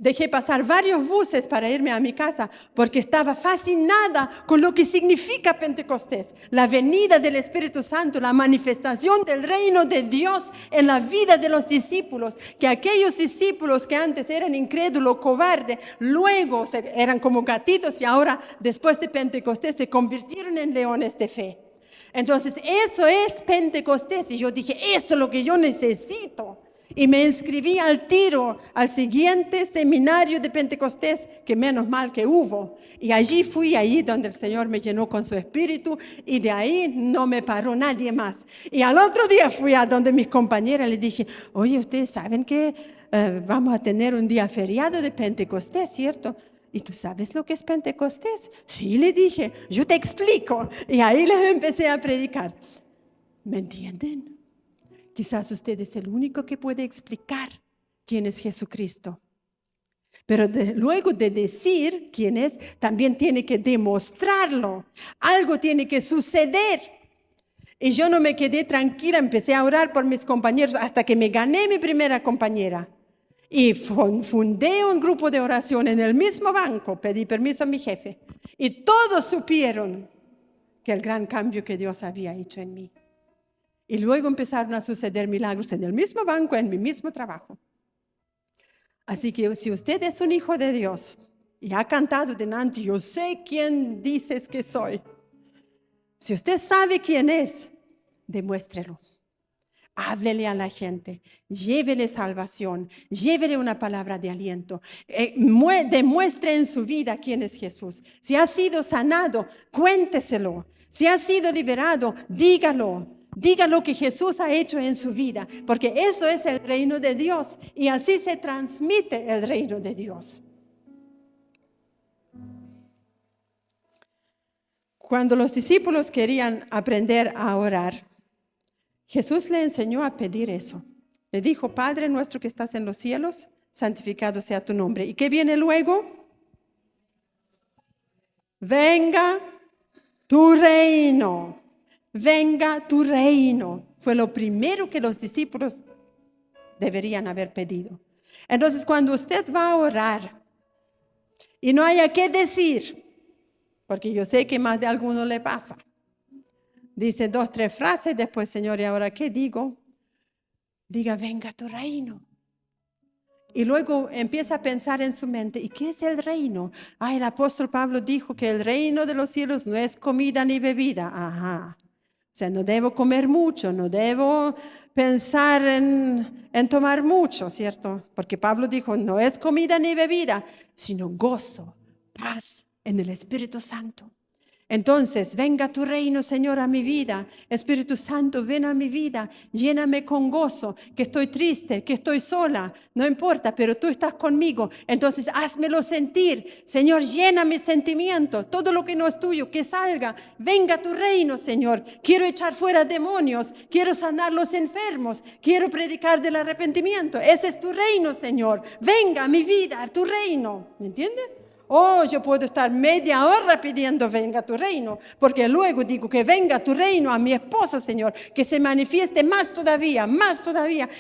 Dejé pasar varios buses para irme a mi casa porque estaba fascinada con lo que significa Pentecostés, la venida del Espíritu Santo, la manifestación del reino de Dios en la vida de los discípulos, que aquellos discípulos que antes eran incrédulos, cobardes, luego eran como gatitos y ahora después de Pentecostés se convirtieron en leones de fe. Entonces eso es Pentecostés y yo dije, eso es lo que yo necesito. Y me inscribí al tiro al siguiente seminario de Pentecostés, que menos mal que hubo. Y allí fui, ahí donde el Señor me llenó con su espíritu, y de ahí no me paró nadie más. Y al otro día fui a donde mis compañeras, les dije, oye, ustedes saben que vamos a tener un día feriado de Pentecostés, ¿cierto? ¿Y tú sabes lo que es Pentecostés? Sí, le dije, yo te explico. Y ahí les empecé a predicar. ¿Me entienden? Quizás usted es el único que puede explicar quién es Jesucristo. Pero luego de decir quién es, también tiene que demostrarlo. Algo tiene que suceder. Y yo no me quedé tranquila, empecé a orar por mis compañeros hasta que me gané mi primera compañera. Y fundé un grupo de oración en el mismo banco, pedí permiso a mi jefe. Y todos supieron que el gran cambio que Dios había hecho en mí. Y luego empezaron a suceder milagros en el mismo banco, en mi mismo trabajo. Así que si usted es un hijo de Dios y ha cantado delante, yo sé quién dices que soy. Si usted sabe quién es, demuéstrelo. Háblele a la gente, llévele salvación, llévele una palabra de aliento. Demuestre en su vida quién es Jesús. Si ha sido sanado, cuénteselo. Si ha sido liberado, dígalo. Diga lo que Jesús ha hecho en su vida, porque eso es el reino de Dios y así se transmite el reino de Dios. Cuando los discípulos querían aprender a orar, Jesús le enseñó a pedir eso. Le dijo, Padre nuestro que estás en los cielos, santificado sea tu nombre. ¿Y qué viene luego? Venga tu reino. Venga tu reino. Fue lo primero que los discípulos deberían haber pedido. Entonces, cuando usted va a orar y no haya qué decir, porque yo sé que más de alguno le pasa, dice 2, 3 frases, después, Señor, ¿y ahora qué digo? Diga, venga tu reino. Y luego empieza a pensar en su mente, ¿y qué es el reino? El apóstol Pablo dijo que el reino de los cielos no es comida ni bebida. Ajá. O sea, no debo comer mucho, no debo pensar en tomar mucho, ¿cierto? Porque Pablo dijo, no es comida ni bebida, sino gozo, paz en el Espíritu Santo. Entonces, venga tu reino, Señor, a mi vida. Espíritu Santo, ven a mi vida. Lléname con gozo, que estoy triste, que estoy sola. No importa, pero tú estás conmigo. Entonces, házmelo sentir. Señor, llena mis sentimientos. Todo lo que no es tuyo, que salga. Venga tu reino, Señor. Quiero echar fuera demonios. Quiero sanar los enfermos. Quiero predicar del arrepentimiento. Ese es tu reino, Señor. Venga a mi vida, tu reino. ¿Me entiendes? Yo puedo estar media hora pidiendo venga tu reino, porque luego digo que venga tu reino a mi esposo, Señor, que se manifieste más todavía,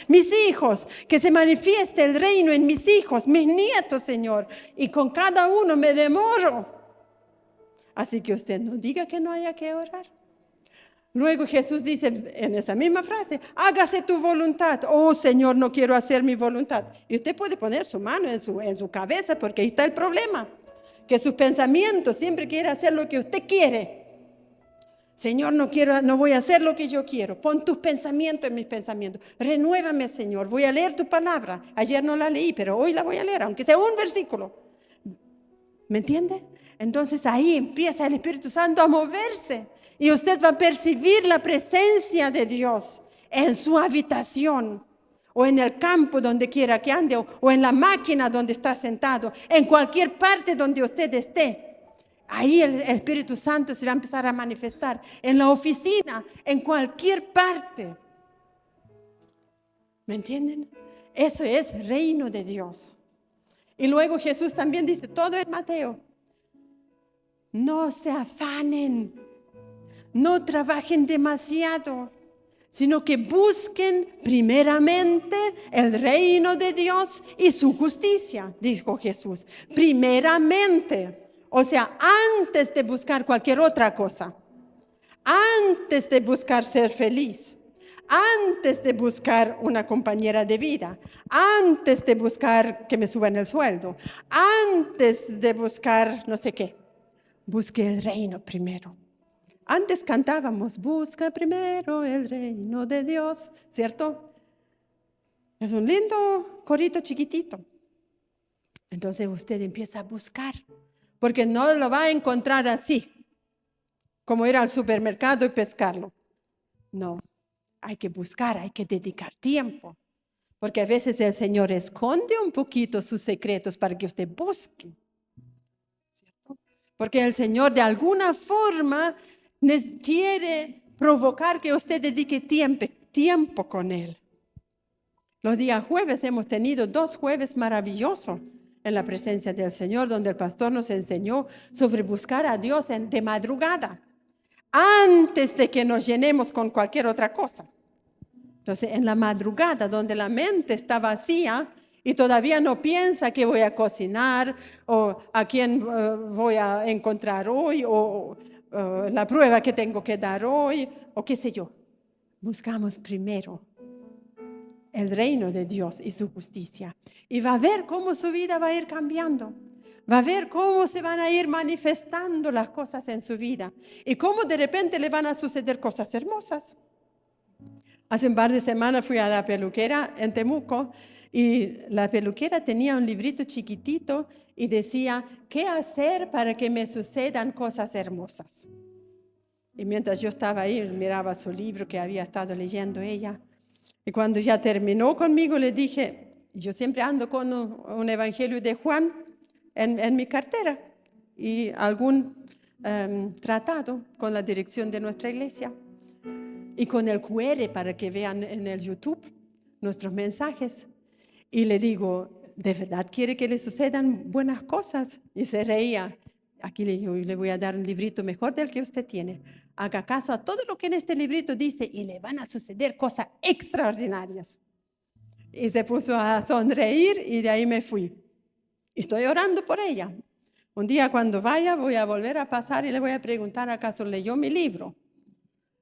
mis hijos, que se manifieste el reino en mis hijos, mis nietos, Señor, y con cada uno me demoro. Así que usted no diga que no haya que orar. Luego Jesús dice en esa misma frase, hágase tu voluntad. Oh Señor, no quiero hacer mi voluntad. Y usted puede poner su mano en su cabeza porque ahí está el problema. Que sus pensamientos siempre quiere hacer lo que usted quiere. Señor, no voy a hacer lo que yo quiero. Pon tus pensamientos en mis pensamientos. Renuévame, Señor. Voy a leer tu palabra. Ayer no la leí, pero hoy la voy a leer, aunque sea un versículo. ¿Me entiende? Entonces ahí empieza el Espíritu Santo a moverse. Y usted va a percibir la presencia de Dios en su habitación, o en el campo donde quiera que ande, o en la máquina donde está sentado, en cualquier parte donde usted esté. Ahí el Espíritu Santo se va a empezar a manifestar, en la oficina, en cualquier parte. ¿Me entienden? Eso es reino de Dios. Y luego Jesús también dice, todo en Mateo, no se afanen. No trabajen demasiado. sino que busquen primeramente el reino de Dios y su justicia, dijo Jesús. Primeramente, o sea, antes de buscar cualquier otra cosa, antes de buscar ser feliz, antes de buscar una compañera de vida, antes de buscar que me suban el sueldo, antes de buscar no sé qué, busque el reino primero. Antes cantábamos, busca primero el reino de Dios, ¿cierto? Es un lindo corito chiquitito. Entonces usted empieza a buscar, porque no lo va a encontrar así, como ir al supermercado y pescarlo. No, hay que buscar, hay que dedicar tiempo, porque a veces el Señor esconde un poquito sus secretos para que usted busque, ¿cierto? Porque el Señor de alguna forma quiere provocar que usted dedique tiempo con Él. Los días jueves hemos tenido 2 jueves maravillosos en la presencia del Señor, donde el pastor nos enseñó sobre buscar a Dios de madrugada, antes de que nos llenemos con cualquier otra cosa. Entonces, en la madrugada, donde la mente está vacía y todavía no piensa qué voy a cocinar o a quién voy a encontrar hoy o la prueba que tengo que dar hoy o qué sé yo. Buscamos primero el reino de Dios y su justicia. Y va a ver cómo su vida va a ir cambiando. Va a ver cómo se van a ir manifestando las cosas en su vida. Y cómo de repente le van a suceder cosas hermosas. Hace un par de semanas fui a la peluquera en Temuco y la peluquera tenía un librito chiquitito y decía, ¿qué hacer para que me sucedan cosas hermosas? Y mientras yo estaba ahí, miraba su libro que había estado leyendo ella. Y cuando ya terminó conmigo, le dije, yo siempre ando con un evangelio de Juan en mi cartera y algún tratado con la dirección de nuestra iglesia. Y con el QR para que vean en el YouTube nuestros mensajes. Y le digo, ¿de verdad quiere que le sucedan buenas cosas? Y se reía. Aquí le voy a dar un librito mejor del que usted tiene. Haga caso a todo lo que en este librito dice y le van a suceder cosas extraordinarias. Y se puso a sonreír y de ahí me fui. Estoy orando por ella. Un día cuando vaya voy a volver a pasar y le voy a preguntar acaso leyó mi libro.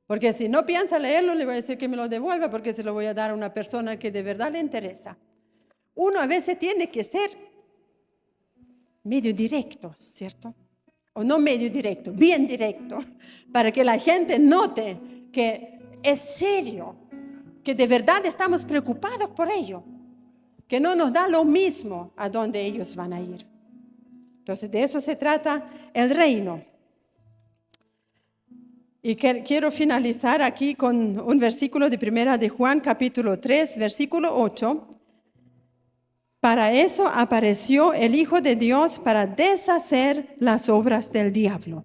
Porque si no piensa leerlo, le voy a decir que me lo devuelva porque se lo voy a dar a una persona que de verdad le interesa. Uno a veces tiene que ser medio directo, ¿cierto? O no medio directo, bien directo, para que la gente note que es serio, que de verdad estamos preocupados por ello, que no nos da lo mismo a dónde ellos van a ir. Entonces, de eso se trata el reino. Y quiero finalizar aquí con un versículo de 1 de Juan, capítulo 3, versículo 8. Para eso apareció el Hijo de Dios, para deshacer las obras del diablo.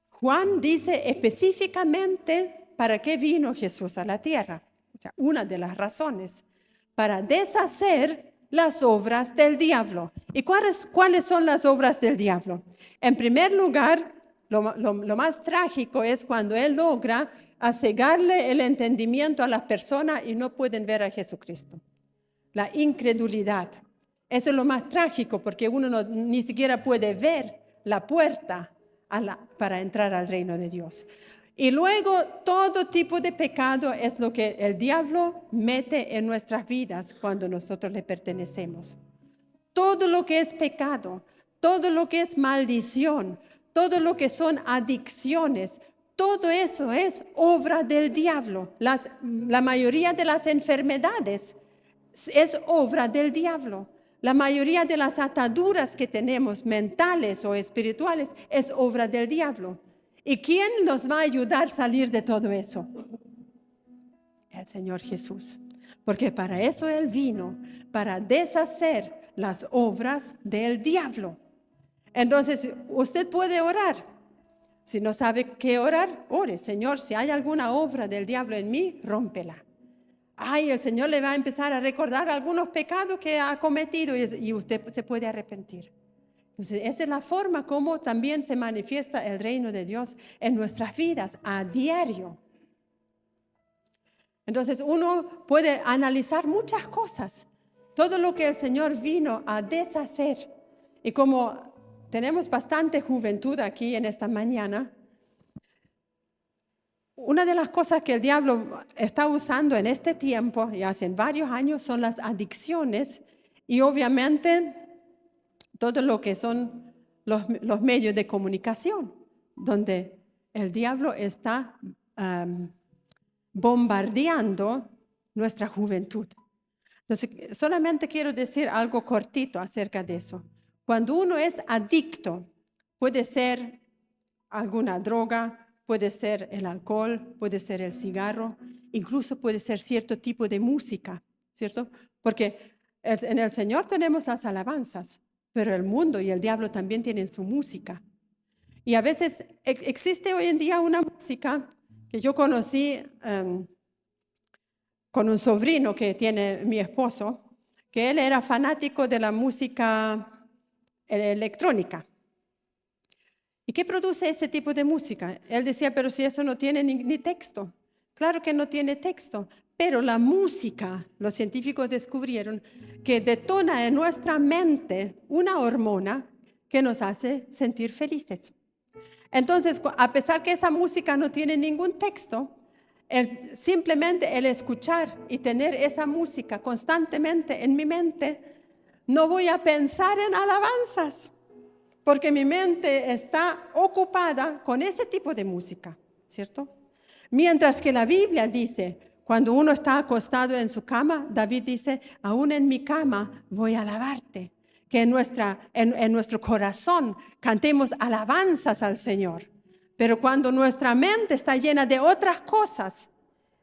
Juan dice específicamente para qué vino Jesús a la tierra. O sea, una de las razones, para deshacer las obras del diablo. ¿Y cuáles son las obras del diablo? En primer lugar, lo más trágico es cuando él logra cegarle el entendimiento a las personas y no pueden ver a Jesucristo. La incredulidad. Eso es lo más trágico porque uno ni siquiera puede ver la puerta para entrar al reino de Dios. Y luego todo tipo de pecado es lo que el diablo mete en nuestras vidas cuando nosotros le pertenecemos. Todo lo que es pecado, todo lo que es maldición, todo lo que son adicciones, todo eso es obra del diablo. La mayoría de las enfermedades es obra del diablo. La mayoría de las ataduras que tenemos, mentales o espirituales, es obra del diablo. ¿Y quién nos va a ayudar a salir de todo eso? El Señor Jesús. Porque para eso Él vino, para deshacer las obras del diablo. Entonces, usted puede orar. Si no sabe qué orar, ore. Señor, si hay alguna obra del diablo en mí, rómpela. Ay, el Señor le va a empezar a recordar algunos pecados que ha cometido y usted se puede arrepentir. Entonces, esa es la forma como también se manifiesta el reino de Dios en nuestras vidas a diario. Entonces uno puede analizar muchas cosas, todo lo que el Señor vino a deshacer. Y como tenemos bastante juventud aquí en esta mañana, una de las cosas que el diablo está usando en este tiempo y hace varios años son las adicciones y obviamente todo lo que son los medios de comunicación, donde el diablo está bombardeando nuestra juventud. Entonces, solamente quiero decir algo cortito acerca de eso. Cuando uno es adicto, puede ser alguna droga, puede ser el alcohol, puede ser el cigarro, incluso puede ser cierto tipo de música, ¿cierto? Porque en el Señor tenemos las alabanzas, pero el mundo y el diablo también tienen su música. Y a veces existe hoy en día una música que yo conocí con un sobrino que tiene mi esposo, que él era fanático de la música electrónica. ¿Y qué produce ese tipo de música? Él decía, pero si eso no tiene ni texto. Claro que no tiene texto, pero la música, los científicos descubrieron que detona en nuestra mente una hormona que nos hace sentir felices. Entonces, a pesar que esa música no tiene ningún texto, simplemente el escuchar y tener esa música constantemente en mi mente, no voy a pensar en alabanzas, porque mi mente está ocupada con ese tipo de música, ¿cierto? Mientras que la Biblia dice, cuando uno está acostado en su cama, David dice, aún en mi cama voy a alabarte. Que en nuestro corazón cantemos alabanzas al Señor. Pero cuando nuestra mente está llena de otras cosas,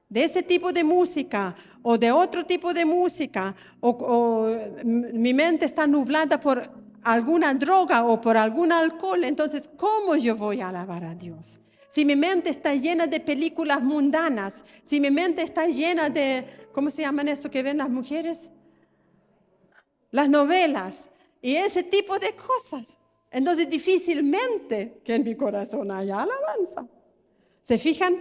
de ese tipo de música o de otro tipo de música, o mi mente está nublada por alguna droga o por algún alcohol, entonces, ¿cómo yo voy a alabar a Dios? Si mi mente está llena de películas mundanas, si mi mente está llena de, ¿cómo se llaman eso que ven las mujeres? Las novelas y ese tipo de cosas. Entonces, difícilmente que en mi corazón haya alabanza. ¿Se fijan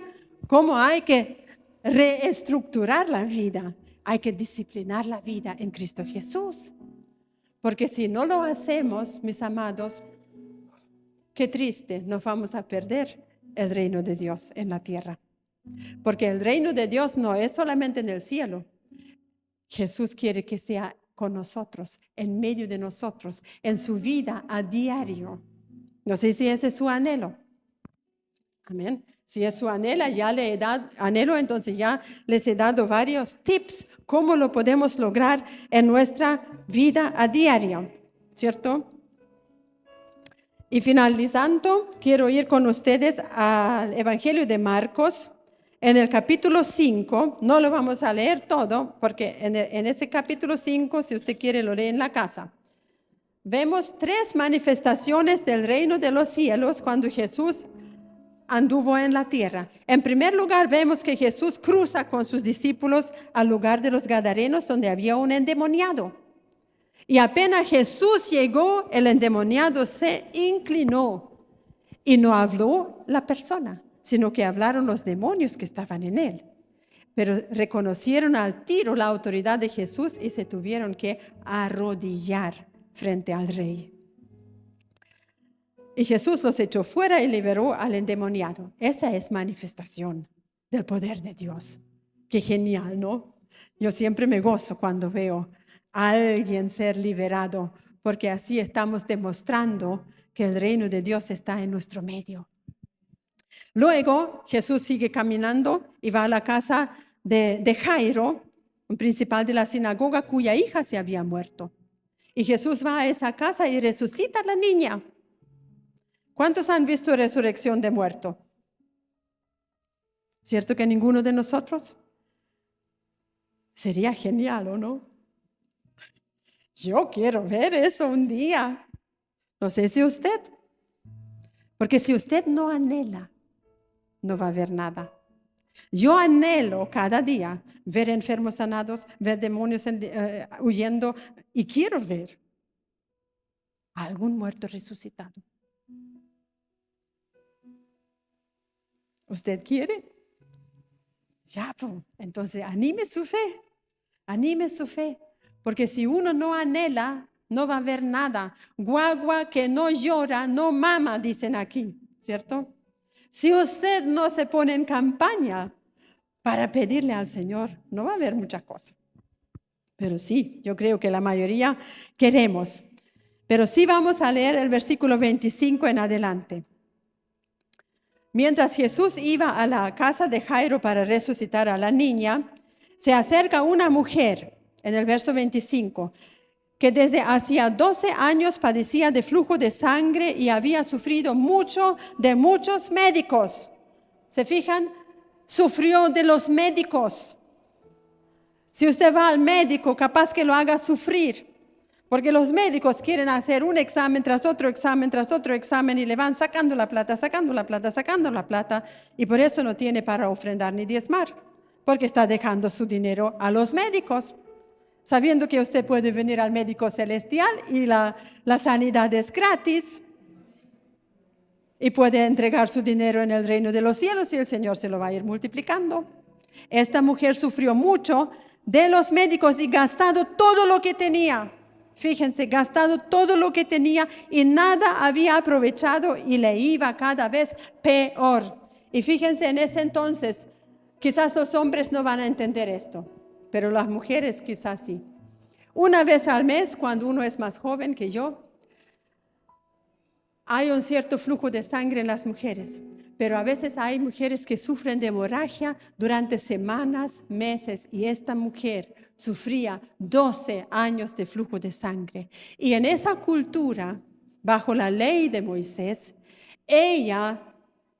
cómo hay que reestructurar la vida? Hay que disciplinar la vida en Cristo Jesús. Porque si no lo hacemos, mis amados, qué triste, nos vamos a perder el reino de Dios en la tierra. Porque el reino de Dios no es solamente en el cielo. Jesús quiere que sea con nosotros, en medio de nosotros, en su vida a diario. No sé si ese es su anhelo. Amén. Si es su anhelo, entonces ya les he dado varios tips cómo lo podemos lograr en nuestra vida a diario, ¿cierto? Y finalizando, quiero ir con ustedes al Evangelio de Marcos, en el capítulo 5. No lo vamos a leer todo, porque en ese capítulo 5, si usted quiere, lo lee en la casa. Vemos 3 manifestaciones del reino de los cielos cuando Jesús anduvo en la tierra. En primer lugar, vemos que Jesús cruza con sus discípulos al lugar de los Gadarenos, donde había un endemoniado. Y apenas Jesús llegó, el endemoniado se inclinó y no habló la persona, sino que hablaron los demonios que estaban en él. Pero reconocieron al tiro la autoridad de Jesús y se tuvieron que arrodillar frente al rey. Y Jesús los echó fuera y liberó al endemoniado. Esa es manifestación del poder de Dios. Qué genial, ¿no? Yo siempre me gozo cuando veo a alguien ser liberado, porque así estamos demostrando que el reino de Dios está en nuestro medio. Luego Jesús sigue caminando y va a la casa de Jairo, un principal de la sinagoga cuya hija se había muerto. Y Jesús va a esa casa y resucita a la niña. ¿Cuántos han visto resurrección de muerto? ¿Cierto que ninguno de nosotros? Sería genial, ¿o no? Yo quiero ver eso un día. No sé si usted. Porque si usted no anhela, no va a ver nada. Yo anhelo cada día ver enfermos sanados, ver demonios huyendo y quiero ver a algún muerto resucitado. ¿Usted quiere? Ya, pues, entonces anime su fe. Anime su fe. Porque si uno no anhela, no va a haber nada. Guagua que no llora, no mama, dicen aquí, ¿cierto? Si usted no se pone en campaña para pedirle al Señor, no va a haber muchas cosas. Pero sí, yo creo que la mayoría queremos. Pero sí vamos a leer el versículo 25 en adelante. Mientras Jesús iba a la casa de Jairo para resucitar a la niña, se acerca una mujer, en el verso 25, que desde hacía 12 años padecía de flujo de sangre y había sufrido mucho de muchos médicos. ¿Se fijan? Sufrió de los médicos. Si usted va al médico, capaz que lo haga sufrir, porque los médicos quieren hacer un examen tras otro examen, tras otro examen, y le van sacando la plata, sacando la plata, sacando la plata, y por eso no tiene para ofrendar ni diezmar, porque está dejando su dinero a los médicos, sabiendo que usted puede venir al médico celestial y la sanidad es gratis, y puede entregar su dinero en el reino de los cielos y el Señor se lo va a ir multiplicando. Esta mujer sufrió mucho de los médicos y gastado todo lo que tenía. Fíjense, gastado todo lo que tenía y nada había aprovechado y le iba cada vez peor. Y fíjense, en ese entonces, quizás los hombres no van a entender esto, pero las mujeres quizás sí. Una vez al mes, cuando uno es más joven que yo, hay un cierto flujo de sangre en las mujeres, pero a veces hay mujeres que sufren de hemorragia durante semanas, meses, y esta mujer sufría 12 años de flujo de sangre. Y en esa cultura, bajo la ley de Moisés, ella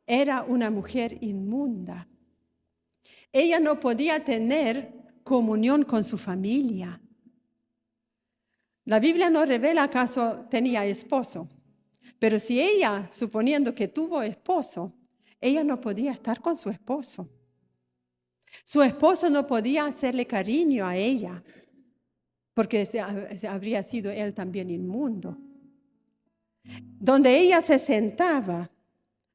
era una mujer inmunda. Ella no podía tener comunión con su familia. La Biblia no revela acaso tenía esposo. Pero si ella, suponiendo que tuvo esposo, ella no podía estar con su esposo. Su esposo no podía hacerle cariño a ella, porque habría sido él también inmundo. Donde ella se sentaba,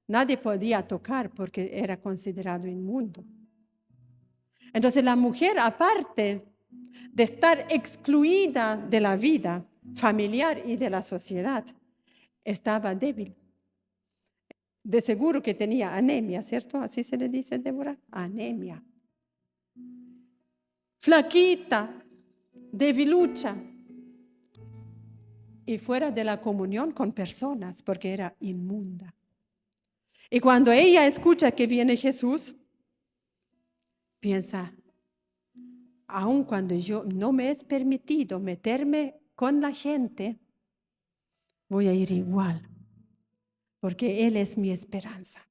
nadie podía tocar porque era considerado inmundo. Entonces la mujer, aparte de estar excluida de la vida familiar y de la sociedad, estaba débil. De seguro que tenía anemia, ¿cierto? Así se le dice, Débora, anemia. Flaquita, debilucha. Y fuera de la comunión con personas, porque era inmunda. Y cuando ella escucha que viene Jesús, piensa, aun cuando yo no me es permitido meterme con la gente, voy a ir igual, porque Él es mi esperanza.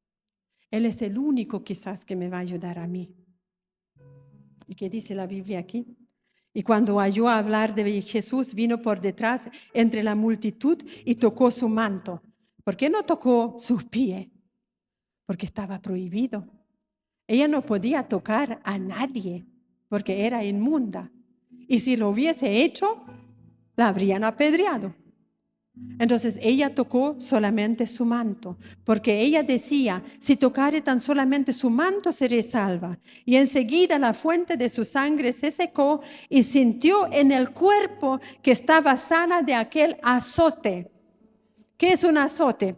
Él es el único quizás que me va a ayudar a mí. ¿Y qué dice la Biblia aquí? Y cuando oyó hablar de Jesús, vino por detrás entre la multitud y tocó su manto. ¿Por qué no tocó sus pies? Porque estaba prohibido. Ella no podía tocar a nadie porque era inmunda. Y si lo hubiese hecho, la habrían apedreado. Entonces ella tocó solamente su manto, porque ella decía, si tocare tan solamente su manto seré salva. Y enseguida la fuente de su sangre se secó y sintió en el cuerpo que estaba sana de aquel azote. ¿Qué es un azote?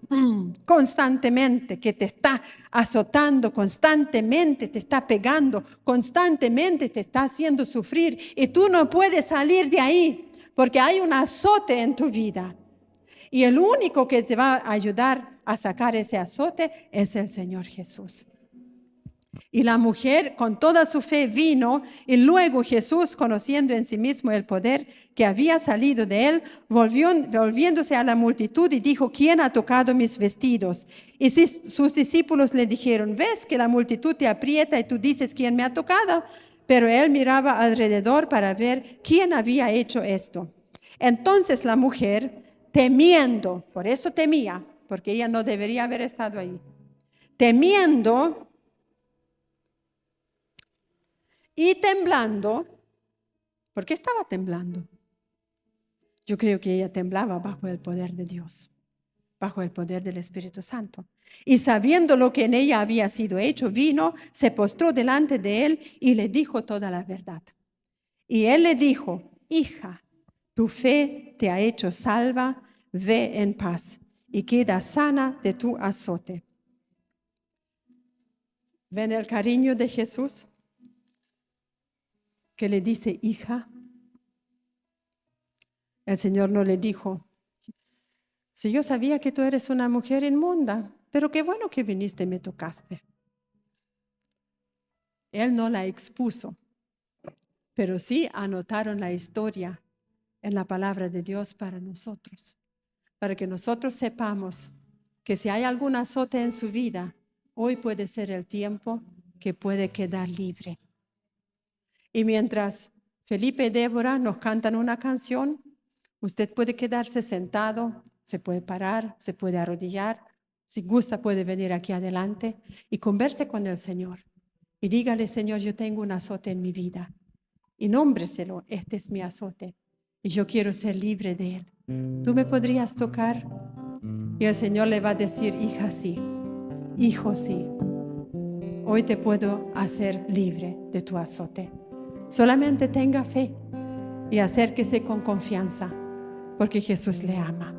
Constantemente, que te está azotando, constantemente te está pegando, constantemente te está haciendo sufrir y tú no puedes salir de ahí porque hay un azote en tu vida. Y el único que te va a ayudar a sacar ese azote es el Señor Jesús. Y la mujer con toda su fe vino y luego Jesús, conociendo en sí mismo el poder que había salido de él, volviéndose a la multitud y dijo, ¿quién ha tocado mis vestidos? Y sus discípulos le dijeron, ¿ves que la multitud te aprieta y tú dices, ¿quién me ha tocado? Pero él miraba alrededor para ver quién había hecho esto. Entonces la mujer, temiendo, por eso temía, porque ella no debería haber estado ahí, temiendo y temblando. ¿Por qué estaba temblando? Yo creo que ella temblaba bajo el poder de Dios. bajo el poder del Espíritu Santo. Y sabiendo lo que en ella había sido hecho, vino, se postró delante de él y le dijo toda la verdad. Y él le dijo: hija, tu fe te ha hecho salva, ve en paz y queda sana de tu azote. ¿Ven el cariño de Jesús? Que le dice hija. El Señor no le dijo: si yo sabía que tú eres una mujer inmunda, pero qué bueno que viniste y me tocaste. Él no la expuso, pero sí anotaron la historia en la palabra de Dios para nosotros, para que nosotros sepamos que si hay algún azote en su vida, hoy puede ser el tiempo que puede quedar libre. Y mientras Felipe y Débora nos cantan una canción, usted puede quedarse sentado, se puede parar, se puede arrodillar. Si gusta, puede venir aquí adelante y converse con el Señor. Y dígale: Señor, yo tengo un azote en mi vida. Y nómbreselo: este es mi azote. Y yo quiero ser libre de él. ¿Tú me podrías tocar? Y el Señor le va a decir: hija, sí. Hijo, sí. Hoy te puedo hacer libre de tu azote. Solamente tenga fe y acérquese con confianza, porque Jesús le ama.